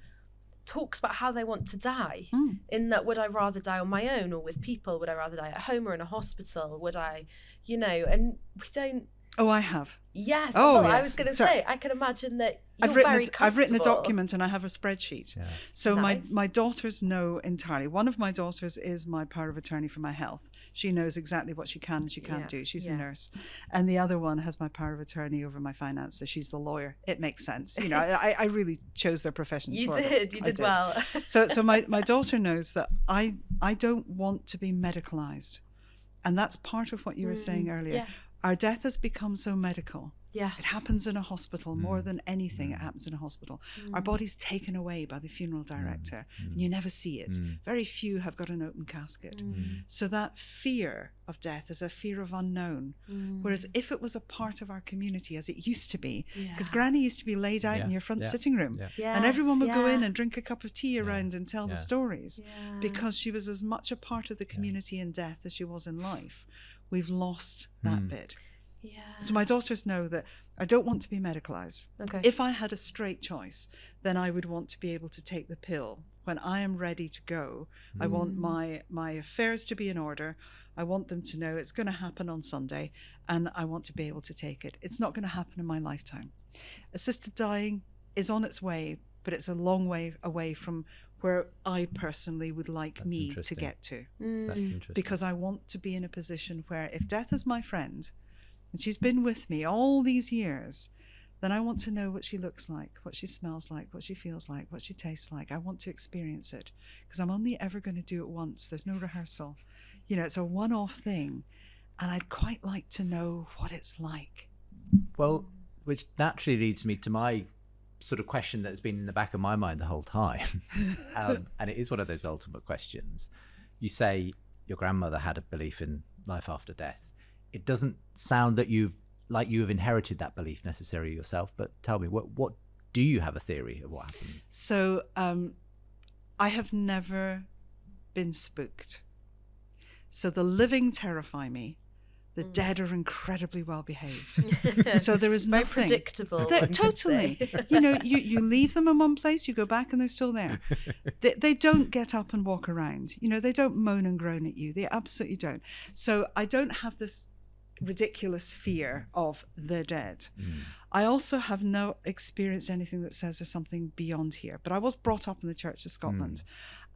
talks about how they want to die. In that, would I rather die on my own or with people? Would I rather die at home or in a hospital? Would I, and we don't. Oh, I have. Yes. Oh, well, yes. I was going to say, I can imagine that you're I've written a document and I have a spreadsheet. Yeah. So Nice. my daughters know entirely. One of my daughters is my power of attorney for my health. She knows exactly what she can and she can't do. She's a nurse. And the other one has my power of attorney over my finances. She's the lawyer. It makes sense. I really chose their professions for them. You did well. So my daughter knows that I don't want to be medicalized. And that's part of what you were saying earlier. Yeah. Our death has become so medical. Yes. It happens in a hospital more than anything. It happens in a hospital. Our body's taken away by the funeral director and you never see it. Very few have got an open casket. So that fear of death is a fear of unknown. Whereas if it was a part of our community, as it used to be, because Granny used to be laid out in your front sitting room and everyone would go in and drink a cup of tea around and tell the stories because she was as much a part of the community in death as she was in life. We've lost that bit. Yeah. So my daughters know that I don't want to be medicalized. Okay. If I had a straight choice, then I would want to be able to take the pill when I am ready to go. I want my affairs to be in order. I want them to know it's going to happen on Sunday and I want to be able to take it. It's not going to happen in my lifetime. Assisted dying is on its way, but it's a long way away from where I personally would like me to get to. That's interesting. Because I want to be in a position where if death is my friend, and she's been with me all these years, then I want to know what she looks like, what she smells like, what she feels like, what she tastes like. I want to experience it because I'm only ever going to do it once. There's no rehearsal. It's a one-off thing. And I'd quite like to know what it's like. Well, which naturally leads me to my sort of question that's been in the back of my mind the whole time. And it is one of those ultimate questions. You say your grandmother had a belief in life after death. It doesn't sound that you've inherited that belief necessarily yourself, but tell me, what do you have a theory of what happens? So I have never been spooked. So the living terrify me. The dead are incredibly well behaved. So there is very nothing. predictable. Totally. You leave them in one place, you go back and they're still there. They don't get up and walk around. They don't moan and groan at you. They absolutely don't. So I don't have this ridiculous fear of the dead. I also have not experienced anything that says there's something beyond here. But I was brought up in the Church of Scotland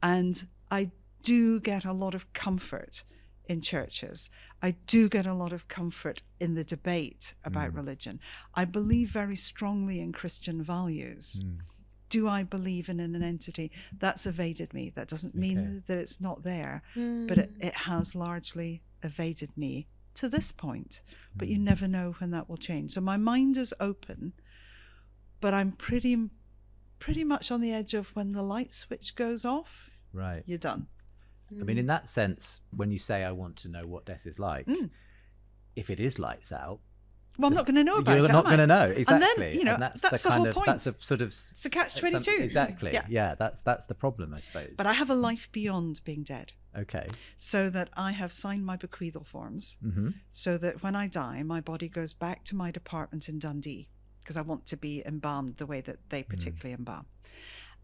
and I do get a lot of comfort in churches. I do get a lot of comfort in the debate about religion. I believe very strongly in Christian values. Do I believe in an entity? That's evaded me. That doesn't mean that it's not there, but it has largely evaded me to this point. But you never know when that will change. So my mind is open, but I'm pretty much on the edge of when the light switch goes off, right? You're done. I mean, in that sense, when you say I want to know what death is like, if it is lights out, well, I'm not going to know about it. You're not going to know, exactly. And then, that's the whole point. That's a sort of... It's a catch-22. Exactly. Yeah, that's the problem, I suppose. But I have a life beyond being dead. Okay. So that I have signed my bequeathal forms so that when I die, my body goes back to my department in Dundee because I want to be embalmed the way that they particularly embalm.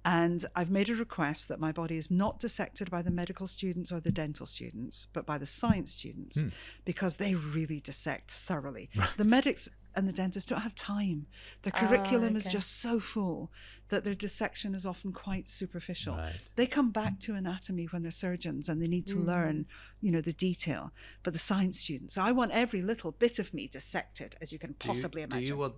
And I've made a request that my body is not dissected by the medical students or the dental students, but by the science students, because they really dissect thoroughly. Right. The medics and the dentists don't have time. Their curriculum is just so full that their dissection is often quite superficial. Right. They come back to anatomy when they're surgeons and they need to learn, the detail. But the science students, I want every little bit of me dissected as you can possibly imagine. Do you want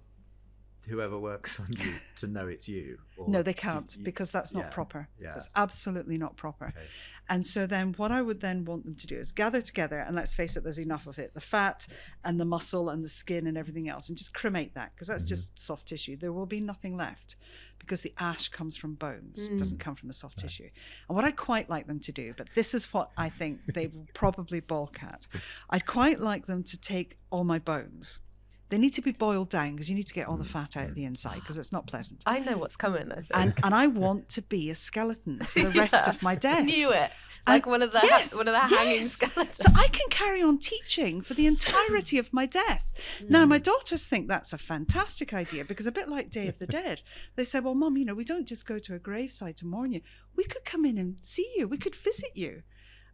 whoever works on you to know it's you? Or no, they can't, because that's not proper. That's absolutely not proper. Okay. And so then what I would then want them to do is gather together, and let's face it, there's enough of it, the fat and the muscle and the skin and everything else, and just cremate that, because that's just soft tissue. There will be nothing left, because the ash comes from bones. It doesn't come from the soft tissue. And what I'd quite like them to do, but this is what I think they will probably balk at, I'd quite like them to take all my bones, They need to be boiled down because you need to get all the fat out of the inside because it's not pleasant. I know what's coming, I think. And I want to be a skeleton for the rest of my death. Knew it. Like one of the hanging skeletons. So I can carry on teaching for the entirety of my death. Now, my daughters think that's a fantastic idea because a bit like Day of the Dead, they say, well, Mum, we don't just go to a graveside to mourn you. We could come in and see you. We could visit you.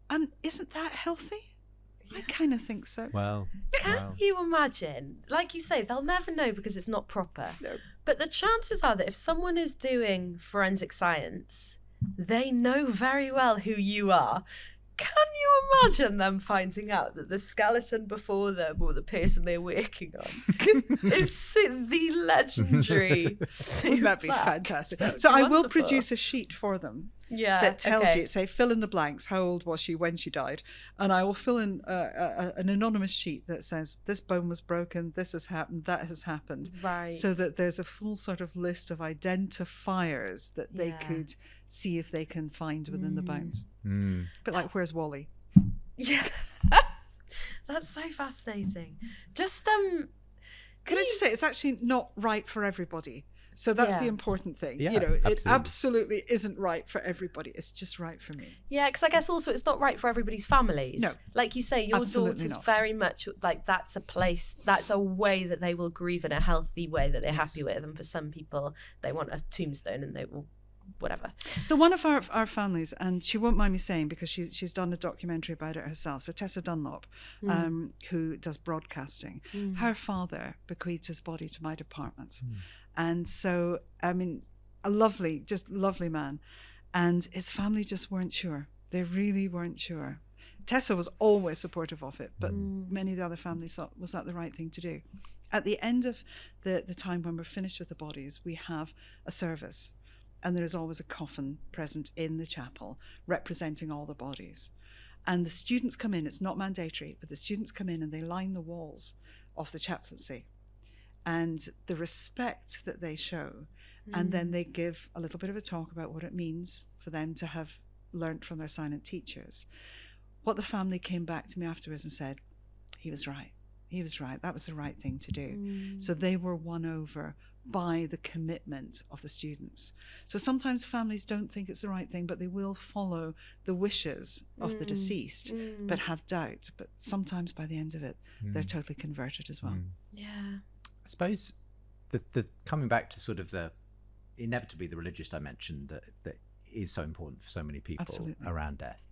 And isn't that healthy? I kind of think so. Well, can you imagine? Like you say, they'll never know because it's not proper. No. But the chances are that if someone is doing forensic science, they know very well who you are. Can you imagine them finding out that the skeleton before them or the person they're working on is the legendary Wouldn't that be fantastic? So I will produce a sheet for them that tells you, say, fill in the blanks, how old was she when she died? And I will fill in an anonymous sheet that says, this bone was broken, this has happened, that has happened. Right. So that there's a full sort of list of identifiers that they could see if they can find within the bones. A bit like Where's Wally? Yeah. That's so fascinating. Just can I just say it's actually not right for everybody. So that's the important thing. Yeah, it absolutely isn't right for everybody. It's just right for me. Yeah, because I guess also it's not right for everybody's families. No. Like you say, your Absolutely daughter's not. very much like that's a place, that's a way that they will grieve in a healthy way that they're happy with. And for some people, they want a tombstone and they will whatever. So one of our families, and she won't mind me saying because she's done a documentary about it herself, so Tessa Dunlop, who does broadcasting, her father bequeathed his body to my department. And so, I mean, a lovely man. And his family just weren't sure. They really weren't sure. Tessa was always supportive of it, but many of the other families thought, was that the right thing to do? At the end of the time when we're finished with the bodies, we have a service. And there is always a coffin present in the chapel representing all the bodies. And the students come in, it's not mandatory, but the students come in and they line the walls of the chaplaincy. And the respect that they show, and then they give a little bit of a talk about what it means for them to have learnt from their silent teachers. What the family came back to me afterwards and said, he was right, that was the right thing to do. So they were won over by the commitment of the students. So sometimes families don't think it's the right thing, but they will follow the wishes of the deceased, but have doubt. But sometimes by the end of it, they're totally converted as well. Yeah. I suppose the coming back to sort of the inevitably the religious dimension that is so important for so many people around death.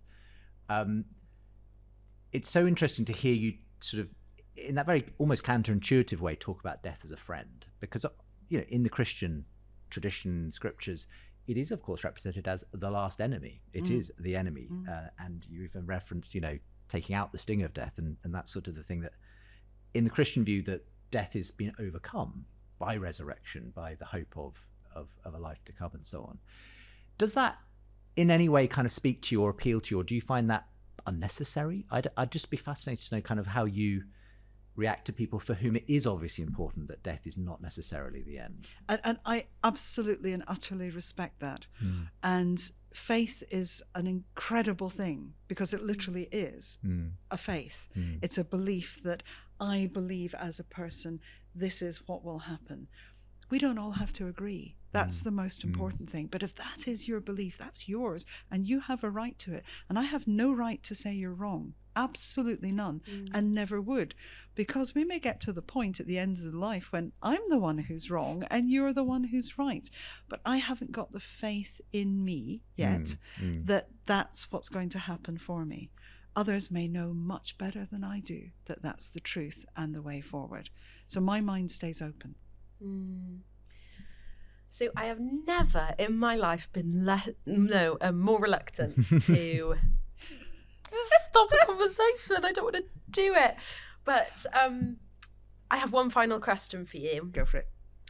It's so interesting to hear you sort of in that very almost counterintuitive way talk about death as a friend, because in the Christian tradition, scriptures, it is of course represented as the last enemy. It is the enemy, and you even referenced taking out the sting of death, and that's sort of the thing that in the Christian view that death has been overcome by resurrection, by the hope of a life to come and so on. Does that in any way kind of speak to you or appeal to you, or do you find that unnecessary? I'd just be fascinated to know kind of how you react to people for whom it is obviously important that death is not necessarily the end. And I absolutely and utterly respect that. And faith is an incredible thing because it literally is a faith. It's a belief that I believe as a person, this is what will happen. We don't all have to agree. That's the most important thing. But if that is your belief, that's yours, and you have a right to it. And I have no right to say you're wrong. Absolutely none, and never would. Because we may get to the point at the end of the life when I'm the one who's wrong and you're the one who's right. But I haven't got the faith in me yet that that's what's going to happen for me. Others may know much better than I do that that's the truth and the way forward. So my mind stays open. So I have never in my life been more reluctant to stop a conversation. I don't want to do it. But I have one final question for you. Go for it.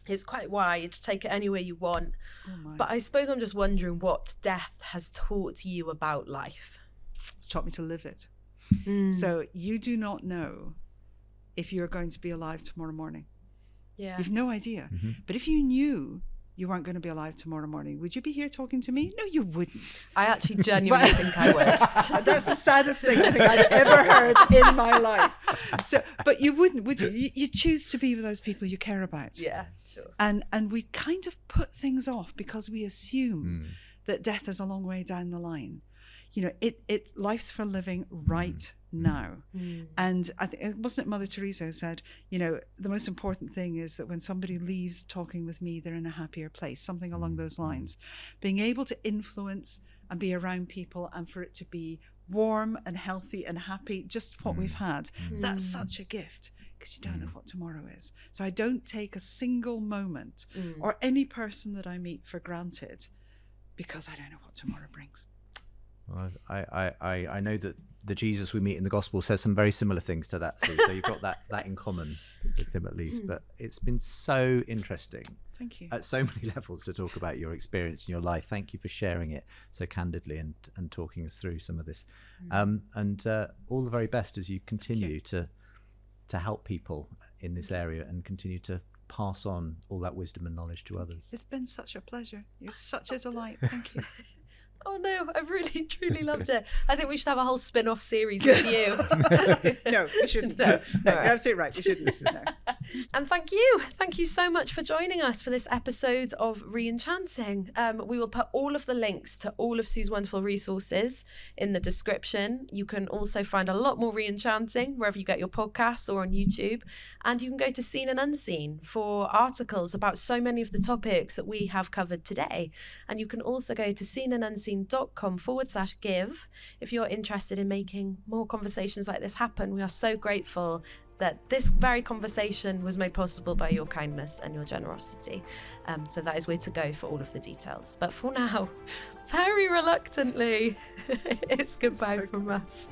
It's quite wide. Take it anywhere you want. Oh my. But I suppose I'm just wondering what death has taught you about life. It's taught me to live it. So you do not know if you're going to be alive tomorrow morning. Yeah. You've no idea. But if you knew you weren't going to be alive tomorrow morning, would you be here talking to me? No, you wouldn't. I actually genuinely think I would. That's the saddest thing I think I've ever heard in my life. So, but you wouldn't, would you? You choose to be with those people you care about. Yeah, sure. And we kind of put things off because we assume that death is a long way down the line. You know, life's for living right now. And I think, wasn't it Mother Teresa who said, you know, the most important thing is that when somebody leaves talking with me, they're in a happier place, something along those lines. Being able to influence and be around people, and for it to be warm and healthy and happy, just what we've had, that's such a gift, because you don't know what tomorrow is. So I don't take a single moment or any person that I meet for granted, because I don't know what tomorrow brings. Well, I know that the Jesus we meet in the gospel says some very similar things to that, Sue. So you've got that in common with him, at least. But it's been so interesting. Thank you. At so many levels, to talk about your experience in your life. Thank you for sharing it so candidly and talking us through some of this. And all the very best as you continue to help people in this area and continue to pass on all that wisdom and knowledge to others. It's been such a pleasure. You're such a delight. Thank you. Oh no, I've really truly loved it. I think we should have a whole spin-off series with you. No, we shouldn't. No, you're absolutely right. We shouldn't. No. And thank you so much for joining us for this episode of Re-Enchanting. We will put all of the links to all of Sue's wonderful resources in the description. You can also find a lot more Re-Enchanting wherever you get your podcasts or on YouTube. And you can go to Seen and Unseen for articles about so many of the topics that we have covered today. And you can also go to seenandunseen.com/give if you're interested in making more conversations like this happen. We are so grateful that this very conversation was made possible by your kindness and your generosity. So that is where to go for all of the details. But for now, very reluctantly, it's goodbye from us.